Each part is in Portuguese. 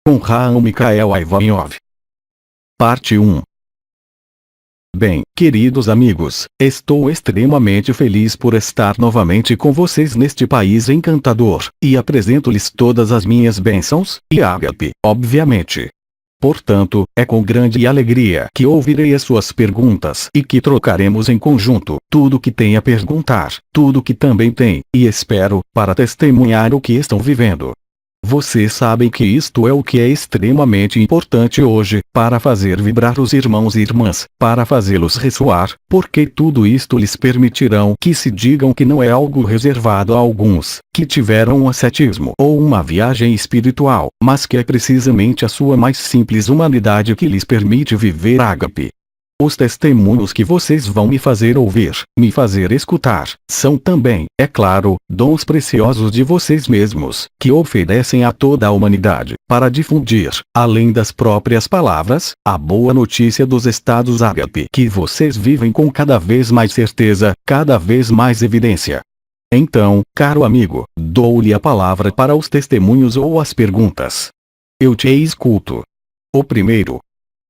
com Raam Mikhael Ivanov. Parte 1. Bem, queridos amigos, estou extremamente feliz por estar novamente com vocês neste país encantador, e apresento-lhes todas as minhas bênçãos, e ágape, obviamente. Portanto, é com grande alegria que ouvirei as suas perguntas e que trocaremos em conjunto tudo que tem a perguntar, tudo que também tem, e espero, para testemunhar o que estão vivendo. Vocês sabem que isto é o que é extremamente importante hoje, para fazer vibrar os irmãos e irmãs, para fazê-los ressoar, porque tudo isto lhes permitirão que se digam que não é algo reservado a alguns, que tiveram um ascetismo ou uma viagem espiritual, mas que é precisamente a sua mais simples humanidade que lhes permite viver ágape. Os testemunhos que vocês vão me fazer ouvir, me fazer escutar, são também, é claro, dons preciosos de vocês mesmos, que oferecem a toda a humanidade, para difundir, além das próprias palavras, a boa notícia dos estados ágape que vocês vivem com cada vez mais certeza, cada vez mais evidência. Então, caro amigo, dou-lhe a palavra para os testemunhos ou as perguntas. Eu te escuto. O primeiro.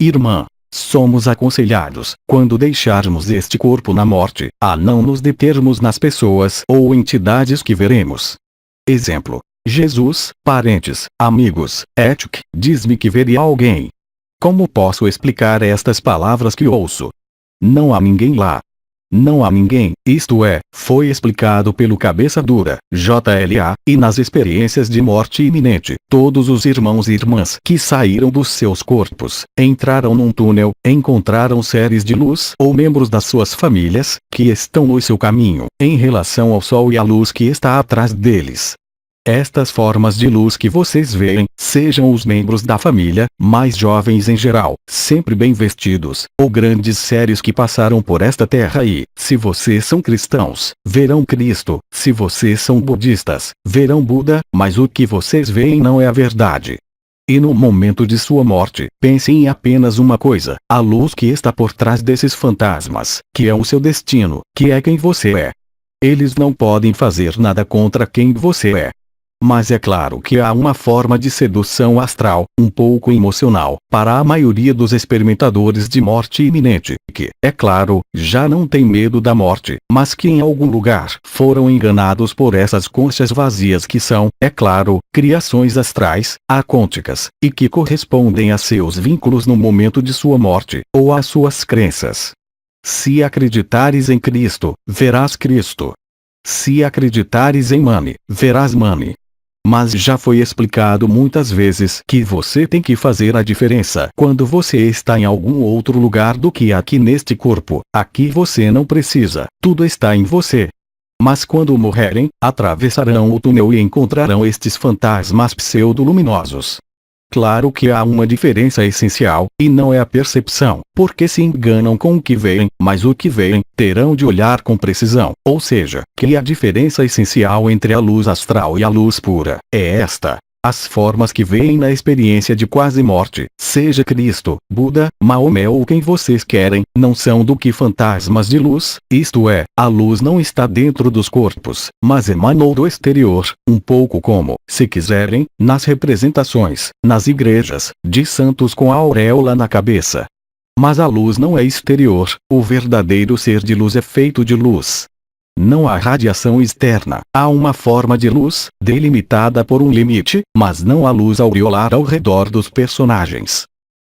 Irmã. Somos aconselhados, quando deixarmos este corpo na morte, a não nos determos nas pessoas ou entidades que veremos. Exemplo. Jesus, parentes, amigos, ética, diz-me que veria alguém. Como posso explicar estas palavras que ouço? Não há ninguém lá. Não há ninguém, isto é, foi explicado pelo cabeça dura, JLA, e nas experiências de morte iminente, todos os irmãos e irmãs que saíram dos seus corpos, entraram num túnel, encontraram seres de luz ou membros das suas famílias, que estão no seu caminho, em relação ao sol e à luz que está atrás deles. Estas formas de luz que vocês veem, sejam os membros da família, mais jovens em geral, sempre bem vestidos, ou grandes seres que passaram por esta terra e, se vocês são cristãos, verão Cristo, se vocês são budistas, verão Buda, mas o que vocês veem não é a verdade. E no momento de sua morte, pensem em apenas uma coisa, a luz que está por trás desses fantasmas, que é o seu destino, que é quem você é. Eles não podem fazer nada contra quem você é. Mas é claro que há uma forma de sedução astral, um pouco emocional, para a maioria dos experimentadores de morte iminente, que, é claro, já não tem medo da morte, mas que em algum lugar foram enganados por essas conchas vazias que são, é claro, criações astrais, acônticas, e que correspondem a seus vínculos no momento de sua morte, ou às suas crenças. Se acreditares em Cristo, verás Cristo. Se acreditares em Mani, verás Mani. Mas já foi explicado muitas vezes que você tem que fazer a diferença quando você está em algum outro lugar do que aqui neste corpo. Aqui você não precisa, tudo está em você. Mas quando morrerem, atravessarão o túnel e encontrarão estes fantasmas pseudo-luminosos. Claro que há uma diferença essencial, e não é a percepção, porque se enganam com o que veem, mas o que veem, terão de olhar com precisão, ou seja, que a diferença essencial entre a luz astral e a luz pura, é esta. As formas que veem na experiência de quase morte, seja Cristo, Buda, Maomé ou quem vocês querem, não são do que fantasmas de luz, isto é, a luz não está dentro dos corpos, mas emanou do exterior, um pouco como, se quiserem, nas representações, nas igrejas, de santos com a auréola na cabeça. Mas a luz não é exterior, o verdadeiro ser de luz é feito de luz. Não há radiação externa, há uma forma de luz, delimitada por um limite, mas não há luz aureolar ao redor dos personagens.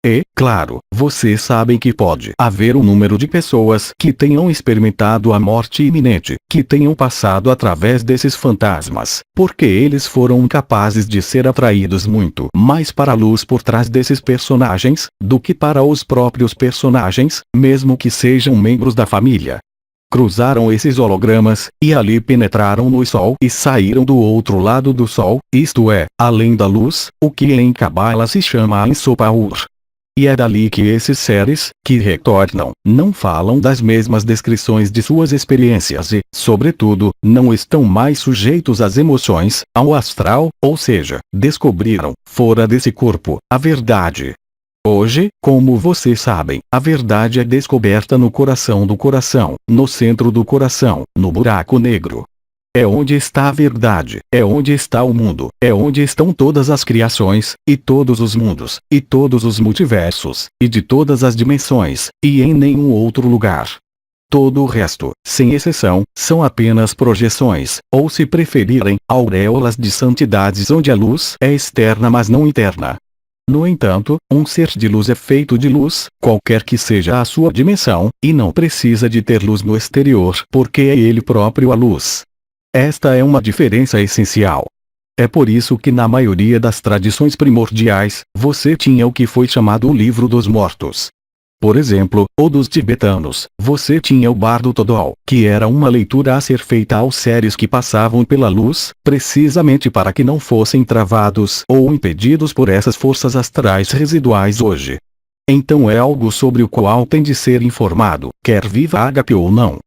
E, claro, vocês sabem que pode haver um número de pessoas que tenham experimentado a morte iminente, que tenham passado através desses fantasmas, porque eles foram capazes de ser atraídos muito mais para a luz por trás desses personagens, do que para os próprios personagens, mesmo que sejam membros da família. Cruzaram esses hologramas, e ali penetraram no Sol e saíram do outro lado do Sol, isto é, além da luz, o que em Cabala se chama Ensopaur. E é dali que esses seres, que retornam, não falam das mesmas descrições de suas experiências e, sobretudo, não estão mais sujeitos às emoções, ao astral, ou seja, descobriram, fora desse corpo, a verdade. Hoje, como vocês sabem, a verdade é descoberta no coração do coração, no centro do coração, no buraco negro. É onde está a verdade, é onde está o mundo, é onde estão todas as criações, e todos os mundos, e todos os multiversos, e de todas as dimensões, e em nenhum outro lugar. Todo o resto, sem exceção, são apenas projeções, ou se preferirem, auréolas de santidades onde a luz é externa mas não interna. No entanto, um ser de luz é feito de luz, qualquer que seja a sua dimensão, e não precisa de ter luz no exterior porque é ele próprio a luz. Esta é uma diferença essencial. É por isso que na maioria das tradições primordiais, você tinha o que foi chamado o Livro dos Mortos. Por exemplo, o dos tibetanos, você tinha o Bardo Thodol, que era uma leitura a ser feita aos seres que passavam pela luz, precisamente para que não fossem travados ou impedidos por essas forças astrais residuais hoje. Então é algo sobre o qual tem de ser informado, quer viva ágape ou não.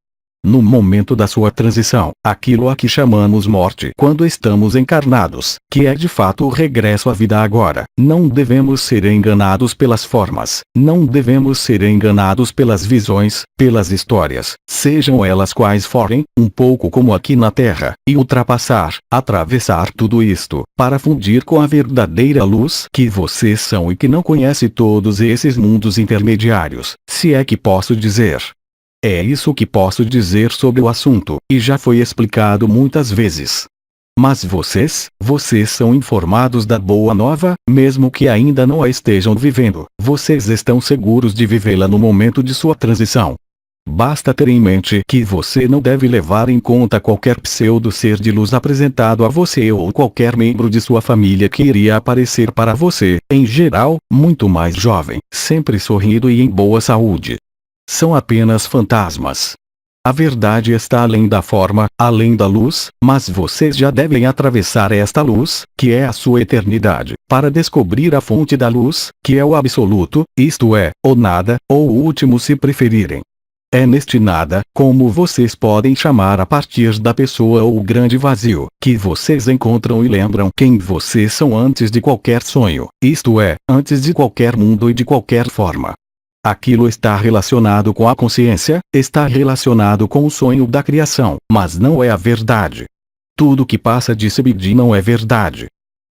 No momento da sua transição, aquilo a que chamamos morte quando estamos encarnados, que é de fato o regresso à vida agora, não devemos ser enganados pelas formas, não devemos ser enganados pelas visões, pelas histórias, sejam elas quais forem, um pouco como aqui na Terra, e ultrapassar, atravessar tudo isto, para fundir com a verdadeira luz que vocês são e que não conhece todos esses mundos intermediários, se é que posso dizer. É isso que posso dizer sobre o assunto, e já foi explicado muitas vezes. Mas vocês são informados da boa nova, mesmo que ainda não a estejam vivendo, vocês estão seguros de vivê-la no momento de sua transição. Basta ter em mente que você não deve levar em conta qualquer pseudo-ser de luz apresentado a você ou qualquer membro de sua família que iria aparecer para você, em geral, muito mais jovem, sempre sorrindo e em boa saúde. São apenas fantasmas. A verdade está além da forma, além da luz, mas vocês já devem atravessar esta luz, que é a sua eternidade, para descobrir a fonte da luz, que é o absoluto, isto é, o nada, ou o último se preferirem. É neste nada, como vocês podem chamar a partir da pessoa ou o grande vazio, que vocês encontram e lembram quem vocês são antes de qualquer sonho, isto é, antes de qualquer mundo e de qualquer forma. Aquilo está relacionado com a consciência, está relacionado com o sonho da criação, mas não é a verdade. Tudo que passa de CBD não é verdade.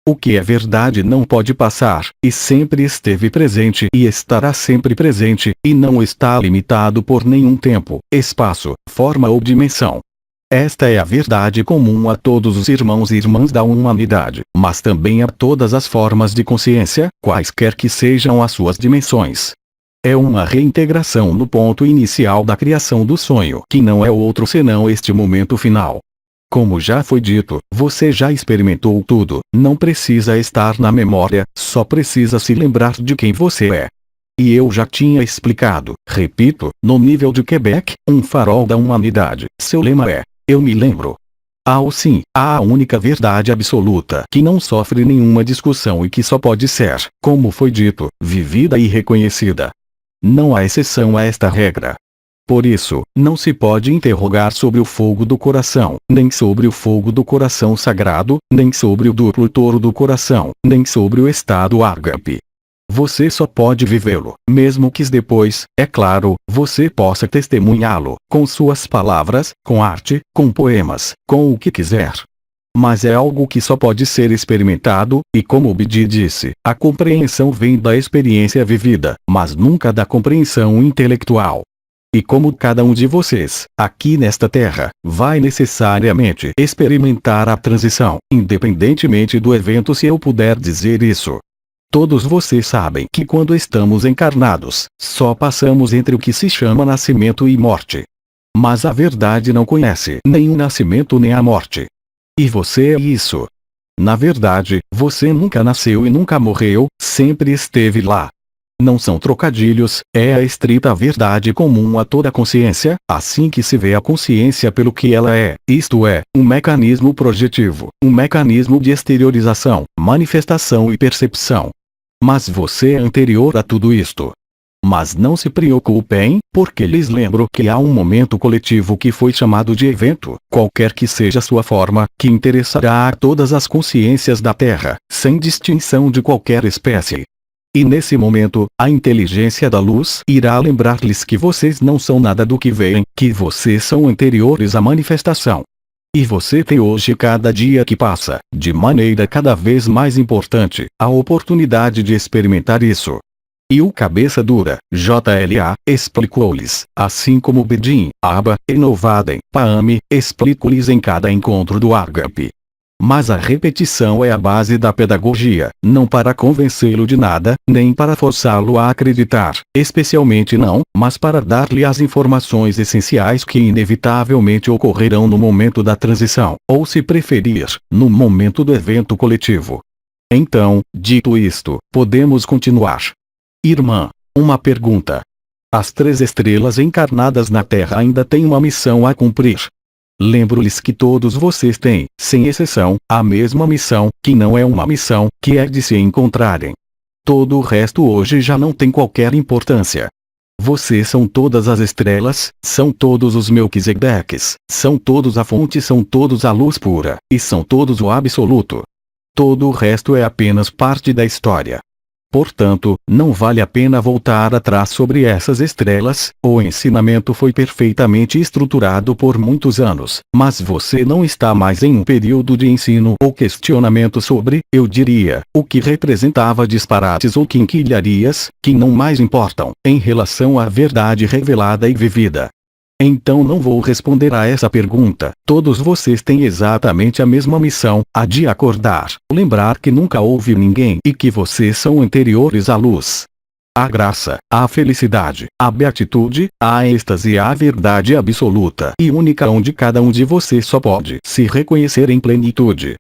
O que é verdade não pode passar, e sempre esteve presente e estará sempre presente, e não está limitado por nenhum tempo, espaço, forma ou dimensão. Esta é a verdade comum a todos os irmãos e irmãs da humanidade, mas também a todas as formas de consciência, quaisquer que sejam as suas dimensões. É uma reintegração no ponto inicial da criação do sonho, que não é outro senão este momento final. Como já foi dito, você já experimentou tudo, não precisa estar na memória, só precisa se lembrar de quem você é. E eu já tinha explicado, repito, no nível de Quebec, um farol da humanidade, seu lema é, eu me lembro. Sim, há a única verdade absoluta que não sofre nenhuma discussão e que só pode ser, como foi dito, vivida e reconhecida. Não há exceção a esta regra. Por isso, não se pode interrogar sobre o fogo do coração, nem sobre o fogo do coração sagrado, nem sobre o duplo touro do coração, nem sobre o estado ágape. Você só pode vivê-lo, mesmo que depois, é claro, você possa testemunhá-lo, com suas palavras, com arte, com poemas, com o que quiser. Mas é algo que só pode ser experimentado, e como Bidi disse, a compreensão vem da experiência vivida, mas nunca da compreensão intelectual. E como cada um de vocês, aqui nesta terra, vai necessariamente experimentar a transição, independentemente do evento, se eu puder dizer isso. Todos vocês sabem que quando estamos encarnados, só passamos entre o que se chama nascimento e morte. Mas a verdade não conhece nem o nascimento nem a morte. E você é isso. Na verdade, você nunca nasceu e nunca morreu, sempre esteve lá. Não são trocadilhos, é a estrita verdade comum a toda consciência, assim que se vê a consciência pelo que ela é, isto é, um mecanismo projetivo, um mecanismo de exteriorização, manifestação e percepção. Mas você é anterior a tudo isto. Mas não se preocupem, porque lhes lembro que há um momento coletivo que foi chamado de evento, qualquer que seja sua forma, que interessará a todas as consciências da Terra, sem distinção de qualquer espécie. E nesse momento, a inteligência da luz irá lembrar-lhes que vocês não são nada do que veem, que vocês são anteriores à manifestação. E você tem hoje, cada dia que passa, de maneira cada vez mais importante, a oportunidade de experimentar isso. E o cabeça dura, JLA, explicou-lhes, assim como Bedin, Abba, e Novaden, Paame, explico-lhes em cada encontro do Ágape. Mas a repetição é a base da pedagogia, não para convencê-lo de nada, nem para forçá-lo a acreditar, especialmente não, mas para dar-lhe as informações essenciais que inevitavelmente ocorrerão no momento da transição, ou se preferir, no momento do evento coletivo. Então, dito isto, podemos continuar. Irmã, uma pergunta. As 3 estrelas encarnadas na Terra ainda têm uma missão a cumprir. Lembro-lhes que todos vocês têm, sem exceção, a mesma missão, que não é uma missão, que é de se encontrarem. Todo o resto hoje já não tem qualquer importância. Vocês são todas as estrelas, são todos os Melquisedeques, são todos a fonte, são todos a luz pura, e são todos o absoluto. Todo o resto é apenas parte da história. Portanto, não vale a pena voltar atrás sobre essas estrelas. O ensinamento foi perfeitamente estruturado por muitos anos, mas você não está mais em um período de ensino ou questionamento sobre, eu diria, o que representava disparates ou quinquilharias, que não mais importam, em relação à verdade revelada e vivida. Então não vou responder a essa pergunta. Todos vocês têm exatamente a mesma missão, a de acordar, lembrar que nunca houve ninguém e que vocês são anteriores à luz. A graça, a felicidade, a beatitude, a êxtase, a verdade absoluta e única onde cada um de vocês só pode se reconhecer em plenitude.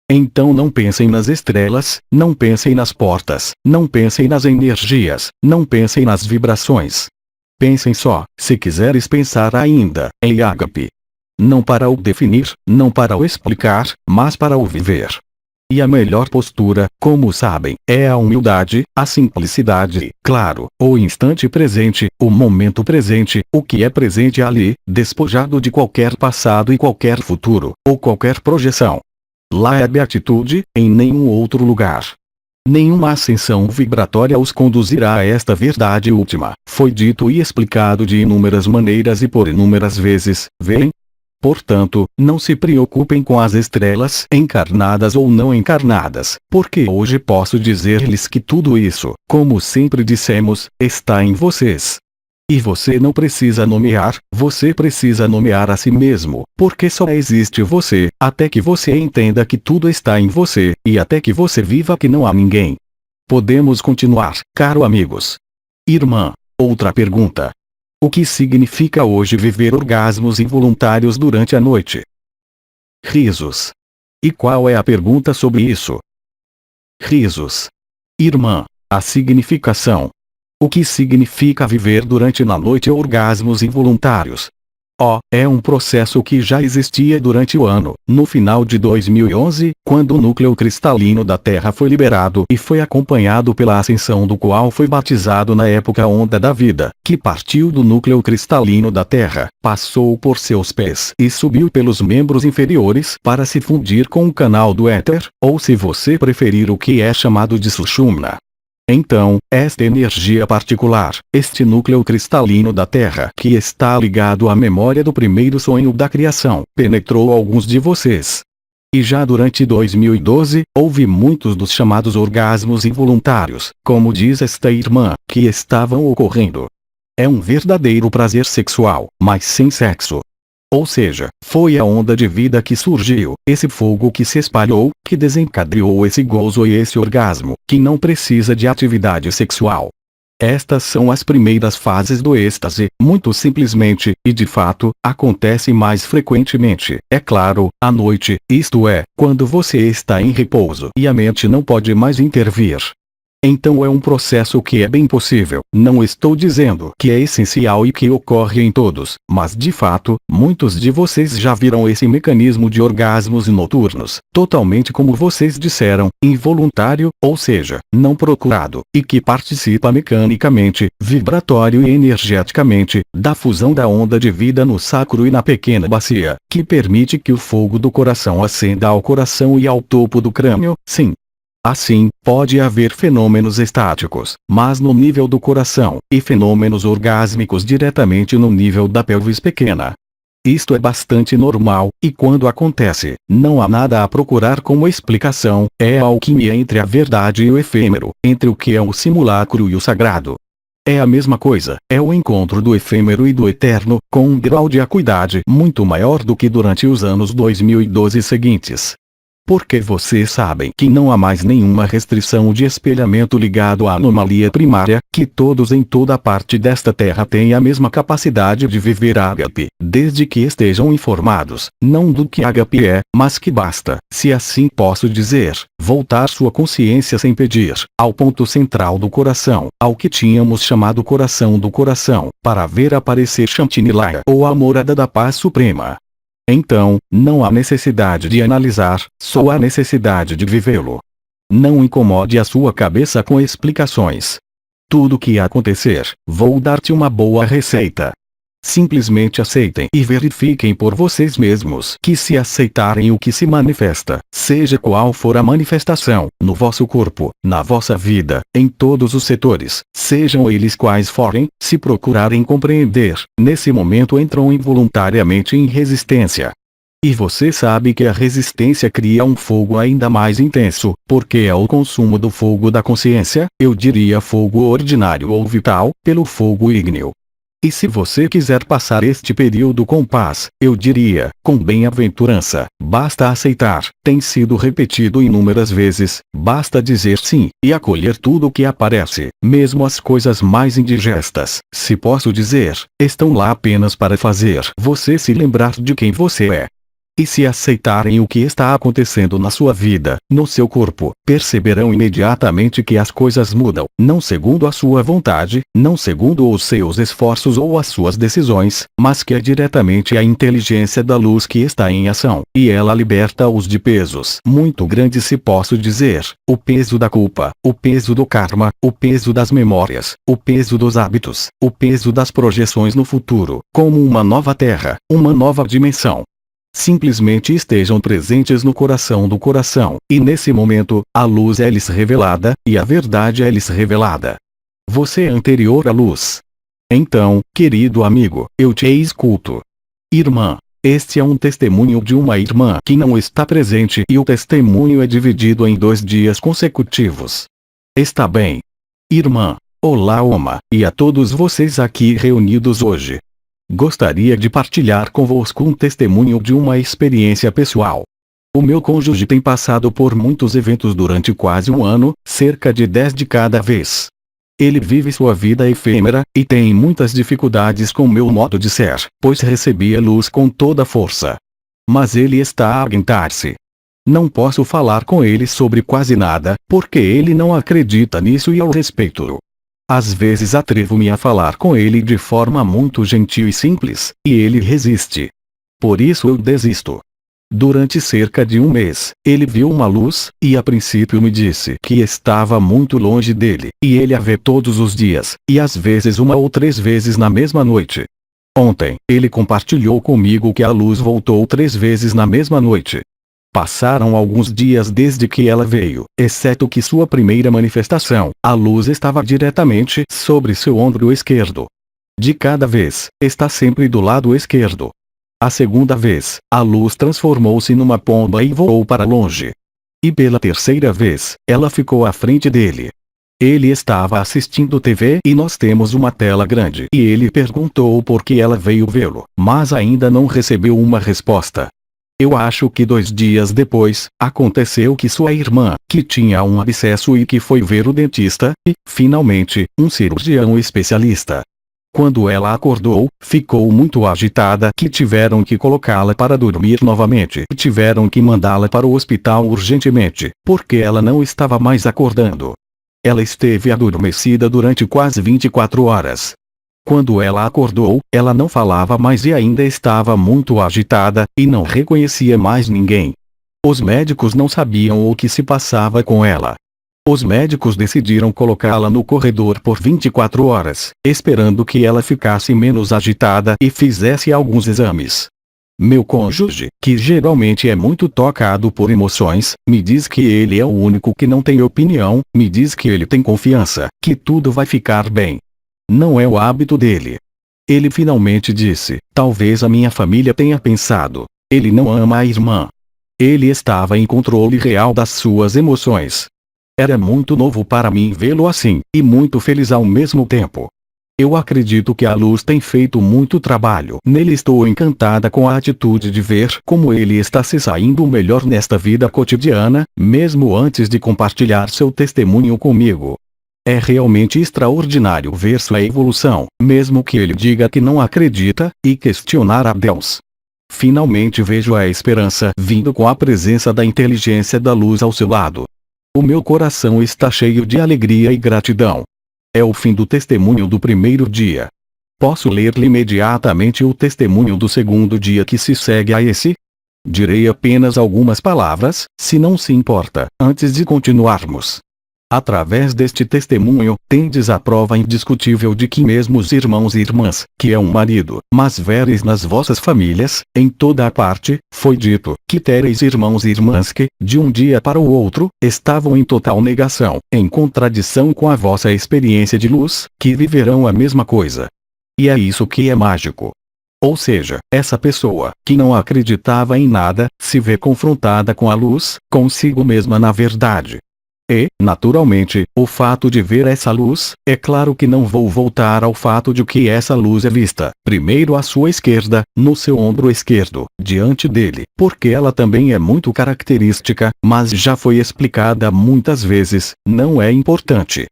Então não pensem nas estrelas, não pensem nas portas, não pensem nas energias, não pensem nas vibrações. Pensem só, se quiseres pensar ainda, em Ágape. Não para o definir, não para o explicar, mas para o viver. E a melhor postura, como sabem, é a humildade, a simplicidade, claro, o instante presente, o momento presente, o que é presente ali, despojado de qualquer passado e qualquer futuro, ou qualquer projeção. Lá é a beatitude, em nenhum outro lugar. Nenhuma ascensão vibratória os conduzirá a esta verdade última. Foi dito e explicado de inúmeras maneiras e por inúmeras vezes, veem? Portanto, não se preocupem com as estrelas encarnadas ou não encarnadas, porque hoje posso dizer-lhes que tudo isso, como sempre dissemos, está em vocês. E você não precisa nomear, você precisa nomear a si mesmo, porque só existe você, até que você entenda que tudo está em você, e até que você viva que não há ninguém. Podemos continuar, caro amigos. Irmã, outra pergunta. O que significa hoje viver orgasmos involuntários durante a noite? Risos. E qual é a pergunta sobre isso? Risos. Irmã, a significação. O que significa viver durante na noite orgasmos involuntários? É um processo que já existia durante o ano, no final de 2011, quando o núcleo cristalino da Terra foi liberado e foi acompanhado pela ascensão do qual foi batizado na época onda da vida, que partiu do núcleo cristalino da Terra, passou por seus pés e subiu pelos membros inferiores para se fundir com o canal do éter, ou se você preferir o que é chamado de Sushumna. Então, esta energia particular, este núcleo cristalino da Terra que está ligado à memória do primeiro sonho da criação, penetrou alguns de vocês. E já durante 2012, houve muitos dos chamados orgasmos involuntários, como diz esta irmã, que estavam ocorrendo. É um verdadeiro prazer sexual, mas sem sexo. Ou seja, foi a onda de vida que surgiu, esse fogo que se espalhou, que desencadeou esse gozo e esse orgasmo, que não precisa de atividade sexual. Estas são as primeiras fases do êxtase, muito simplesmente, e de fato, acontece mais frequentemente, é claro, à noite, isto é, quando você está em repouso e a mente não pode mais intervir. Então é um processo que é bem possível, não estou dizendo que é essencial e que ocorre em todos, mas de fato, muitos de vocês já viram esse mecanismo de orgasmos noturnos, totalmente como vocês disseram, involuntário, ou seja, não procurado, e que participa mecanicamente, vibratório e energeticamente, da fusão da onda de vida no sacro e na pequena bacia, que permite que o fogo do coração ascenda ao coração e ao topo do crânio, sim. Assim, pode haver fenômenos estáticos, mas no nível do coração, e fenômenos orgásmicos diretamente no nível da pelvis pequena. Isto é bastante normal, e quando acontece, não há nada a procurar como explicação, é a alquimia entre a verdade e o efêmero, entre o que é o simulacro e o sagrado. É a mesma coisa, é o encontro do efêmero e do eterno, com um grau de acuidade muito maior do que durante os anos 2012 seguintes. Porque vocês sabem que não há mais nenhuma restrição de espelhamento ligado à anomalia primária, que todos em toda parte desta terra têm a mesma capacidade de viver ágape, desde que estejam informados, não do que ágape é, mas que basta, se assim posso dizer, voltar sua consciência sem pedir, ao ponto central do coração, ao que tínhamos chamado coração do coração, para ver aparecer Shantinilaya, ou a morada da paz suprema. Então, não há necessidade de analisar, só há necessidade de vivê-lo. Não incomode a sua cabeça com explicações. Tudo que acontecer, vou dar-te uma boa receita. Simplesmente aceitem e verifiquem por vocês mesmos que se aceitarem o que se manifesta, seja qual for a manifestação, no vosso corpo, na vossa vida, em todos os setores, sejam eles quais forem, se procurarem compreender, nesse momento entram involuntariamente em resistência. E você sabe que a resistência cria um fogo ainda mais intenso, porque é o consumo do fogo da consciência, eu diria fogo ordinário ou vital, pelo fogo ígneo. E se você quiser passar este período com paz, eu diria, com bem-aventurança, basta aceitar, tem sido repetido inúmeras vezes, basta dizer sim, e acolher tudo o que aparece, mesmo as coisas mais indigestas, se posso dizer, estão lá apenas para fazer você se lembrar de quem você é. E se aceitarem o que está acontecendo na sua vida, no seu corpo, perceberão imediatamente que as coisas mudam, não segundo a sua vontade, não segundo os seus esforços ou as suas decisões, mas que é diretamente a inteligência da luz que está em ação, e ela liberta-os de pesos muito grandes, se posso dizer, o peso da culpa, o peso do karma, o peso das memórias, o peso dos hábitos, o peso das projeções no futuro, como uma nova terra, uma nova dimensão. Simplesmente estejam presentes no coração do coração, e nesse momento, a luz é-lhes revelada, e a verdade é-lhes revelada. Você é anterior à luz. Então, querido amigo, eu te escuto. Irmã, este é um testemunho de uma irmã que não está presente e o testemunho é dividido em 2 dias consecutivos. Está bem? Irmã, olá Oma, e a todos vocês aqui reunidos hoje. Gostaria de partilhar convosco um testemunho de uma experiência pessoal. O meu cônjuge tem passado por muitos eventos durante quase um ano, cerca de 10 de cada vez. Ele vive sua vida efêmera, e tem muitas dificuldades com meu modo de ser, pois recebia luz com toda força. Mas ele está a aguentar-se. Não posso falar com ele sobre quase nada, porque ele não acredita nisso e eu respeito-o. Às vezes atrevo-me a falar com ele de forma muito gentil e simples, e ele resiste. Por isso eu desisto. Durante cerca de um mês, ele viu uma luz, e a princípio me disse que estava muito longe dele, e ele a vê todos os dias, e às vezes 1 ou 3 vezes na mesma noite. Ontem, ele compartilhou comigo que a luz voltou 3 vezes na mesma noite. Passaram alguns dias desde que ela veio, exceto que sua primeira manifestação, a luz estava diretamente sobre seu ombro esquerdo. De cada vez, está sempre do lado esquerdo. A segunda vez, a luz transformou-se numa pomba e voou para longe. E pela terceira vez, ela ficou à frente dele. Ele estava assistindo TV e nós temos uma tela grande e ele perguntou por que ela veio vê-lo, mas ainda não recebeu uma resposta. Eu acho que 2 dias depois, aconteceu que sua irmã, que tinha um abscesso e que foi ver o dentista, e, finalmente, um cirurgião especialista. Quando ela acordou, ficou muito agitada que tiveram que colocá-la para dormir novamente e tiveram que mandá-la para o hospital urgentemente, porque ela não estava mais acordando. Ela esteve adormecida durante quase 24 horas. Quando ela acordou, ela não falava mais e ainda estava muito agitada, e não reconhecia mais ninguém. Os médicos não sabiam o que se passava com ela. Os médicos decidiram colocá-la no corredor por 24 horas, esperando que ela ficasse menos agitada e fizesse alguns exames. Meu cônjuge, que geralmente é muito tocado por emoções, me diz que ele é o único que não tem opinião, me diz que ele tem confiança, que tudo vai ficar bem. Não é o hábito dele. Ele finalmente disse: talvez a minha família tenha pensado. Ele não ama a irmã. Ele estava em controle real das suas emoções. Era muito novo para mim vê-lo assim, e muito feliz ao mesmo tempo. Eu acredito que a luz tem feito muito trabalho nele. Estou encantada com a atitude de ver como ele está se saindo melhor nesta vida cotidiana, mesmo antes de compartilhar seu testemunho comigo. É realmente extraordinário ver sua evolução, mesmo que ele diga que não acredita, e questionar a Deus. Finalmente vejo a esperança vindo com a presença da inteligência da luz ao seu lado. O meu coração está cheio de alegria e gratidão. É o fim do testemunho do primeiro dia. Posso ler-lhe imediatamente o testemunho do segundo dia que se segue a esse? Direi apenas algumas palavras, se não se importa, antes de continuarmos. Através deste testemunho, tendes a prova indiscutível de que mesmo os irmãos e irmãs, que é um marido, mas vereis nas vossas famílias, em toda a parte, foi dito, que tereis irmãos e irmãs que, de um dia para o outro, estavam em total negação, em contradição com a vossa experiência de luz, que viverão a mesma coisa. E é isso que é mágico. Ou seja, essa pessoa, que não acreditava em nada, se vê confrontada com a luz, consigo mesma na verdade. E, naturalmente, o fato de ver essa luz, é claro que não vou voltar ao fato de que essa luz é vista, primeiro à sua esquerda, no seu ombro esquerdo, diante dele, porque ela também é muito característica, mas já foi explicada muitas vezes, não é importante.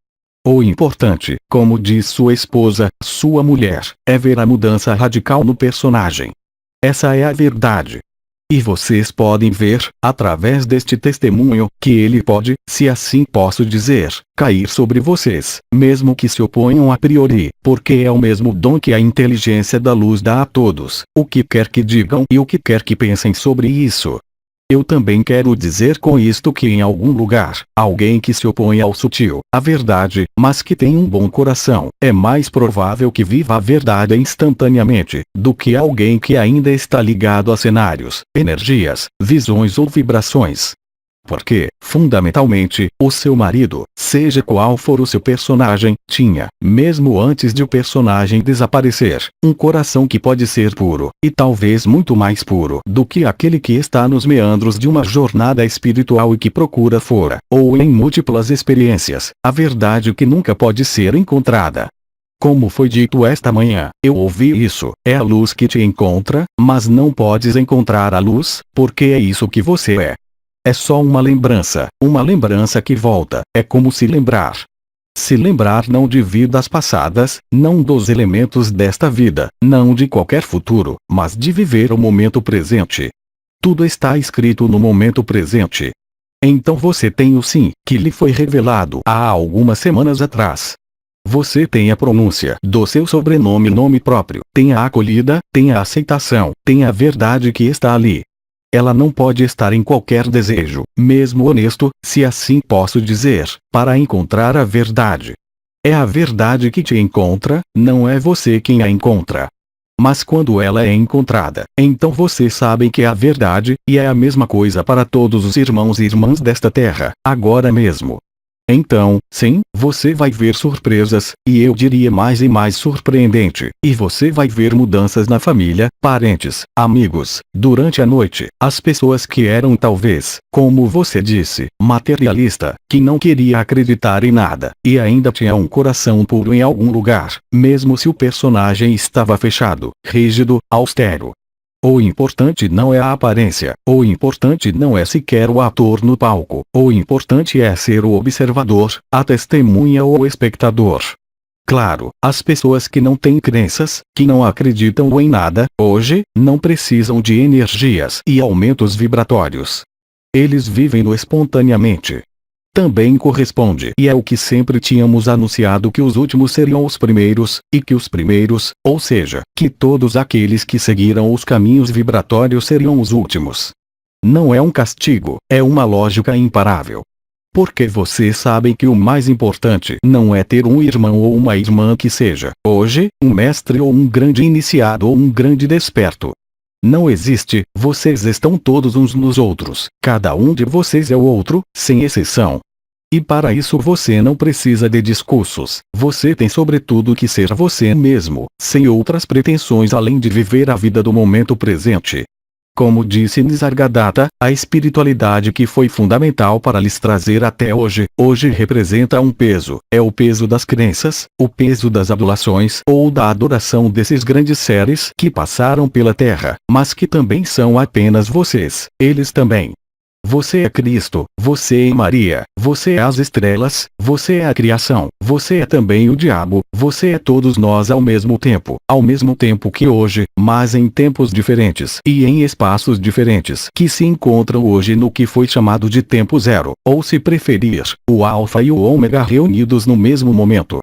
O importante, como diz sua esposa, sua mulher, é ver a mudança radical no personagem. Essa é a verdade. E vocês podem ver, através deste testemunho, que ele pode, se assim posso dizer, cair sobre vocês, mesmo que se oponham a priori, porque é o mesmo dom que a inteligência da luz dá a todos, o que quer que digam e o que quer que pensem sobre isso. Eu também quero dizer com isto que em algum lugar, alguém que se opõe ao sutil, à verdade, mas que tem um bom coração, é mais provável que viva a verdade instantaneamente, do que alguém que ainda está ligado a cenários, energias, visões ou vibrações. Porque, fundamentalmente, o seu marido, seja qual for o seu personagem, tinha, mesmo antes de o personagem desaparecer, um coração que pode ser puro, e talvez muito mais puro do que aquele que está nos meandros de uma jornada espiritual e que procura fora, ou em múltiplas experiências, a verdade que nunca pode ser encontrada. Como foi dito esta manhã, eu ouvi isso, é a luz que te encontra, mas não podes encontrar a luz, porque é isso que você é. É só uma lembrança que volta, é como se lembrar. Se lembrar não de vidas passadas, não dos elementos desta vida, não de qualquer futuro, mas de viver o momento presente. Tudo está escrito no momento presente. Então você tem o sim, que lhe foi revelado há algumas semanas atrás. Você tem a pronúncia do seu sobrenome, nome próprio, tem a acolhida, tem a aceitação, tem a verdade que está ali. Ela não pode estar em qualquer desejo, mesmo honesto, se assim posso dizer, para encontrar a verdade. É a verdade que te encontra, não é você quem a encontra. Mas quando ela é encontrada, então vocês sabem que é a verdade, e é a mesma coisa para todos os irmãos e irmãs desta terra, agora mesmo. Então, sim, você vai ver surpresas, e eu diria mais e mais surpreendente, e você vai ver mudanças na família, parentes, amigos, durante a noite, as pessoas que eram talvez, como você disse, materialista, que não queria acreditar em nada, e ainda tinha um coração puro em algum lugar, mesmo se o personagem estava fechado, rígido, austero. O importante não é a aparência, o importante não é sequer o ator no palco, o importante é ser o observador, a testemunha ou o espectador. Claro, as pessoas que não têm crenças, que não acreditam em nada, hoje, não precisam de energias e aumentos vibratórios. Eles vivem-no espontaneamente. Também corresponde, e é o que sempre tínhamos anunciado, que os últimos seriam os primeiros, e que os primeiros, ou seja, que todos aqueles que seguiram os caminhos vibratórios seriam os últimos. Não é um castigo, é uma lógica imparável. Porque vocês sabem que o mais importante não é ter um irmão ou uma irmã que seja, hoje, um mestre ou um grande iniciado ou um grande desperto. Não existe, vocês estão todos uns nos outros, cada um de vocês é o outro, sem exceção. E para isso você não precisa de discursos, você tem sobretudo que ser você mesmo, sem outras pretensões além de viver a vida do momento presente. Como disse Nisargadatta, a espiritualidade que foi fundamental para lhes trazer até hoje, hoje representa um peso, é o peso das crenças, o peso das adulações ou da adoração desses grandes seres que passaram pela Terra, mas que também são apenas vocês, eles também. Você é Cristo, você é Maria, você é as estrelas, você é a criação, você é também o diabo, você é todos nós ao mesmo tempo que hoje, mas em tempos diferentes e em espaços diferentes que se encontram hoje no que foi chamado de tempo zero, ou se preferir, o alfa e o ômega reunidos no mesmo momento.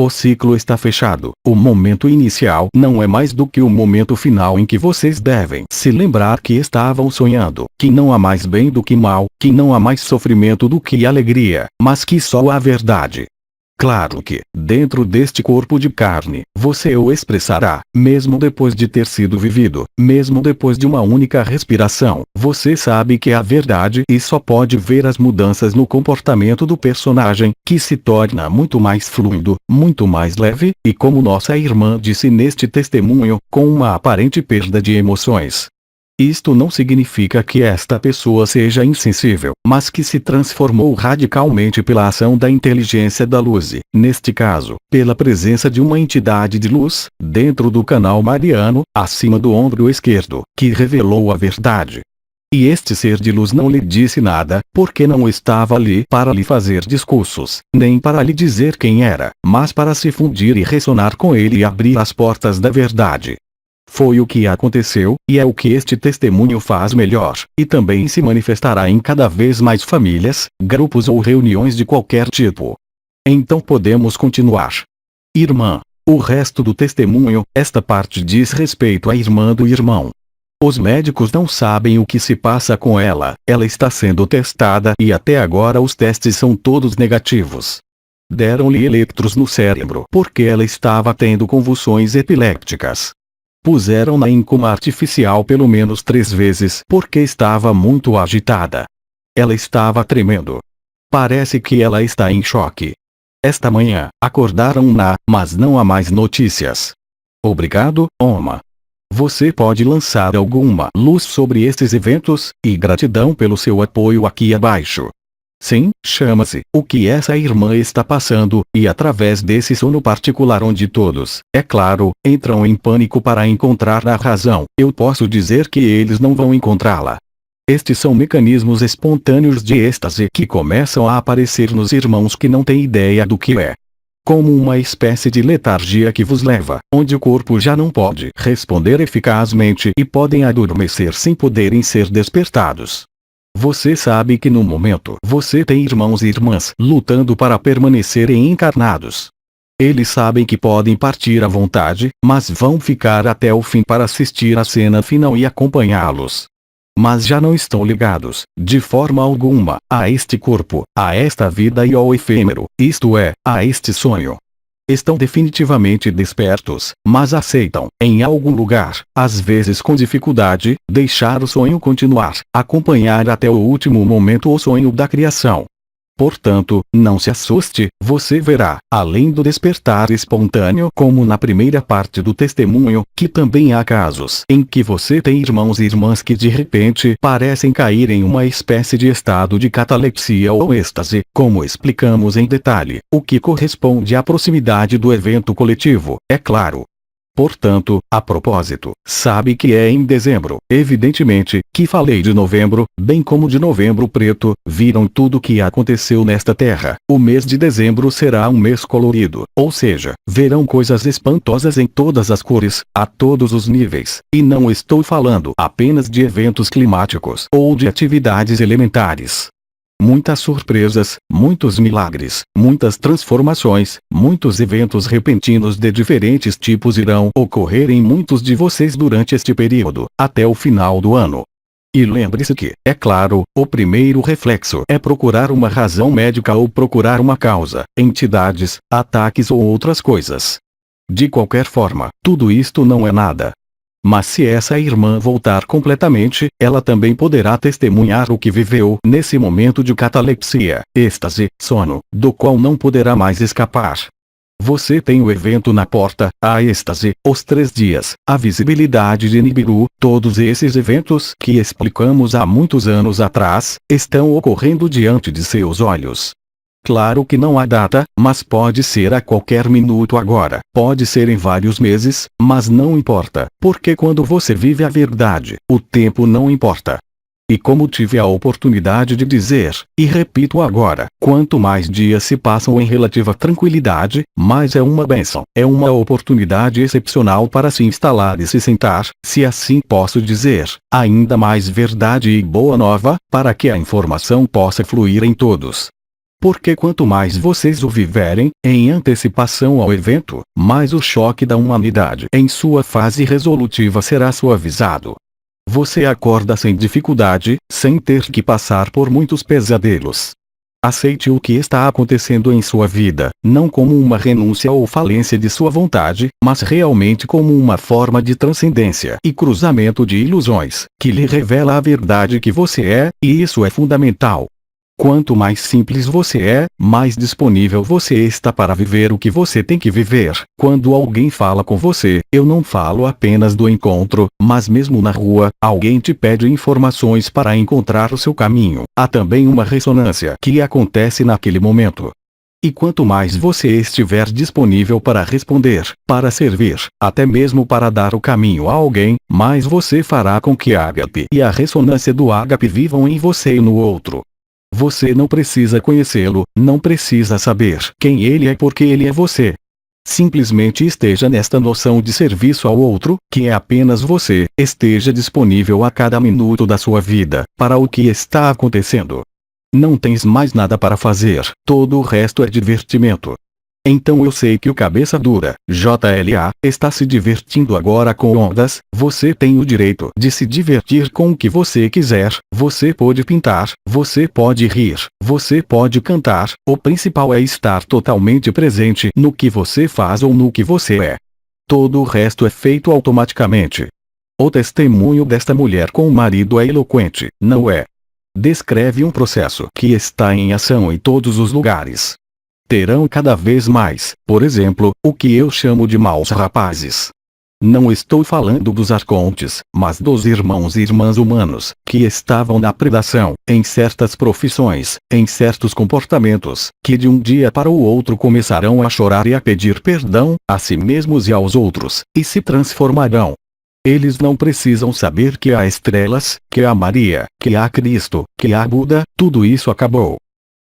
O ciclo está fechado. O momento inicial não é mais do que o momento final em que vocês devem se lembrar que estavam sonhando, que não há mais bem do que mal, que não há mais sofrimento do que alegria, mas que só há verdade. Claro que, dentro deste corpo de carne, você o expressará, mesmo depois de ter sido vivido, mesmo depois de uma única respiração. Você sabe que é a verdade e só pode ver as mudanças no comportamento do personagem, que se torna muito mais fluido, muito mais leve, e como nossa irmã disse neste testemunho, com uma aparente perda de emoções. Isto não significa que esta pessoa seja insensível, mas que se transformou radicalmente pela ação da inteligência da luz, neste caso, pela presença de uma entidade de luz, dentro do canal mariano, acima do ombro esquerdo, que revelou a verdade. E este ser de luz não lhe disse nada, porque não estava ali para lhe fazer discursos, nem para lhe dizer quem era, mas para se fundir e ressonar com ele e abrir as portas da verdade. Foi o que aconteceu, e é o que este testemunho faz melhor, e também se manifestará em cada vez mais famílias, grupos ou reuniões de qualquer tipo. Então podemos continuar. Irmã. O resto do testemunho, esta parte diz respeito à irmã do irmão. Os médicos não sabem o que se passa com ela, ela está sendo testada e até agora os testes são todos negativos. Deram-lhe elétrons no cérebro porque ela estava tendo convulsões epilépticas. Puseram-na em coma artificial pelo menos 3 vezes porque estava muito agitada. Ela estava tremendo. Parece que ela está em choque. Esta manhã, acordaram-na, mas não há mais notícias. Obrigado, Oma. Você pode lançar alguma luz sobre estes eventos, e gratidão pelo seu apoio aqui abaixo. Sim, chama-se, o que essa irmã está passando, e através desse sono particular onde todos, é claro, entram em pânico para encontrar a razão, eu posso dizer que eles não vão encontrá-la. Estes são mecanismos espontâneos de êxtase que começam a aparecer nos irmãos que não têm ideia do que é. Como uma espécie de letargia que vos leva, onde o corpo já não pode responder eficazmente e podem adormecer sem poderem ser despertados. Você sabe que no momento você tem irmãos e irmãs lutando para permanecerem encarnados. Eles sabem que podem partir à vontade, mas vão ficar até o fim para assistir à cena final e acompanhá-los. Mas já não estão ligados, de forma alguma, a este corpo, a esta vida e ao efêmero, isto é, a este sonho. Estão definitivamente despertos, mas aceitam, em algum lugar, às vezes com dificuldade, deixar o sonho continuar, acompanhar até o último momento o sonho da criação. Portanto, não se assuste, você verá, além do despertar espontâneo como na primeira parte do testemunho, que também há casos em que você tem irmãos e irmãs que de repente parecem cair em uma espécie de estado de catalepsia ou êxtase, como explicamos em detalhe, o que corresponde à proximidade do evento coletivo, é claro. Portanto, a propósito, sabe que é em dezembro, evidentemente, que falei de novembro, bem como de novembro preto, viram tudo o que aconteceu nesta terra. O mês de dezembro será um mês colorido, ou seja, verão coisas espantosas em todas as cores, a todos os níveis, e não estou falando apenas de eventos climáticos ou de atividades elementares. Muitas surpresas, muitos milagres, muitas transformações, muitos eventos repentinos de diferentes tipos irão ocorrer em muitos de vocês durante este período, até o final do ano. E lembre-se que, é claro, o primeiro reflexo é procurar uma razão médica ou procurar uma causa, entidades, ataques ou outras coisas. De qualquer forma, tudo isto não é nada. Mas se essa irmã voltar completamente, ela também poderá testemunhar o que viveu nesse momento de catalepsia, êxtase, sono, do qual não poderá mais escapar. Você tem o evento na porta, a êxtase, os 3 dias, a visibilidade de Nibiru, todos esses eventos que explicamos há muitos anos atrás, estão ocorrendo diante de seus olhos. Claro que não há data, mas pode ser a qualquer minuto agora, pode ser em vários meses, mas não importa, porque quando você vive a verdade, o tempo não importa. E como tive a oportunidade de dizer, e repito agora, quanto mais dias se passam em relativa tranquilidade, mais é uma bênção, é uma oportunidade excepcional para se instalar e se sentar, se assim posso dizer, ainda mais verdade e boa nova, para que a informação possa fluir em todos. Porque quanto mais vocês o viverem, em antecipação ao evento, mais o choque da humanidade em sua fase resolutiva será suavizado. Você acorda sem dificuldade, sem ter que passar por muitos pesadelos. Aceite o que está acontecendo em sua vida, não como uma renúncia ou falência de sua vontade, mas realmente como uma forma de transcendência e cruzamento de ilusões, que lhe revela a verdade que você é, e isso é fundamental. Quanto mais simples você é, mais disponível você está para viver o que você tem que viver. Quando alguém fala com você, eu não falo apenas do encontro, mas mesmo na rua, alguém te pede informações para encontrar o seu caminho. Há também uma ressonância que acontece naquele momento. E quanto mais você estiver disponível para responder, para servir, até mesmo para dar o caminho a alguém, mais você fará com que a ágape e a ressonância do ágape vivam em você e no outro. Você não precisa conhecê-lo, não precisa saber quem ele é porque ele é você. Simplesmente esteja nesta noção de serviço ao outro, que é apenas você, esteja disponível a cada minuto da sua vida, para o que está acontecendo. Não tens mais nada para fazer, todo o resto é divertimento. Então eu sei que o cabeça dura, JLA, está se divertindo agora com ondas, você tem o direito de se divertir com o que você quiser, você pode pintar, você pode rir, você pode cantar, o principal é estar totalmente presente no que você faz ou no que você é. Todo o resto é feito automaticamente. O testemunho desta mulher com o marido é eloquente, não é? Descreve um processo que está em ação em todos os lugares. Terão cada vez mais, por exemplo, o que eu chamo de maus rapazes. Não estou falando dos arcontes, mas dos irmãos e irmãs humanos, que estavam na predação, em certas profissões, em certos comportamentos, que de um dia para o outro começarão a chorar e a pedir perdão, a si mesmos e aos outros, e se transformarão. Eles não precisam saber que há estrelas, que há Maria, que há Cristo, que há Buda, tudo isso acabou.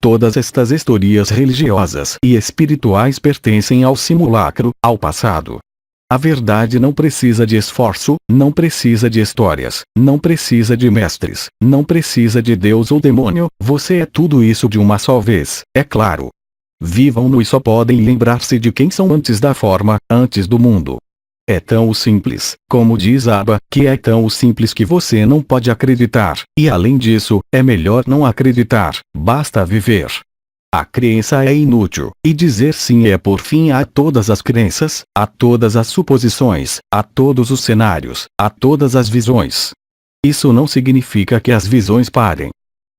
Todas estas histórias religiosas e espirituais pertencem ao simulacro, ao passado. A verdade não precisa de esforço, não precisa de histórias, não precisa de mestres, não precisa de Deus ou demônio, você é tudo isso de uma só vez, é claro. Vivam-no e só podem lembrar-se de quem são antes da forma, antes do mundo. É tão simples, como diz Abba, que é tão simples que você não pode acreditar, e além disso, é melhor não acreditar, basta viver. A crença é inútil, e dizer sim é por fim a todas as crenças, a todas as suposições, a todos os cenários, a todas as visões. Isso não significa que as visões parem.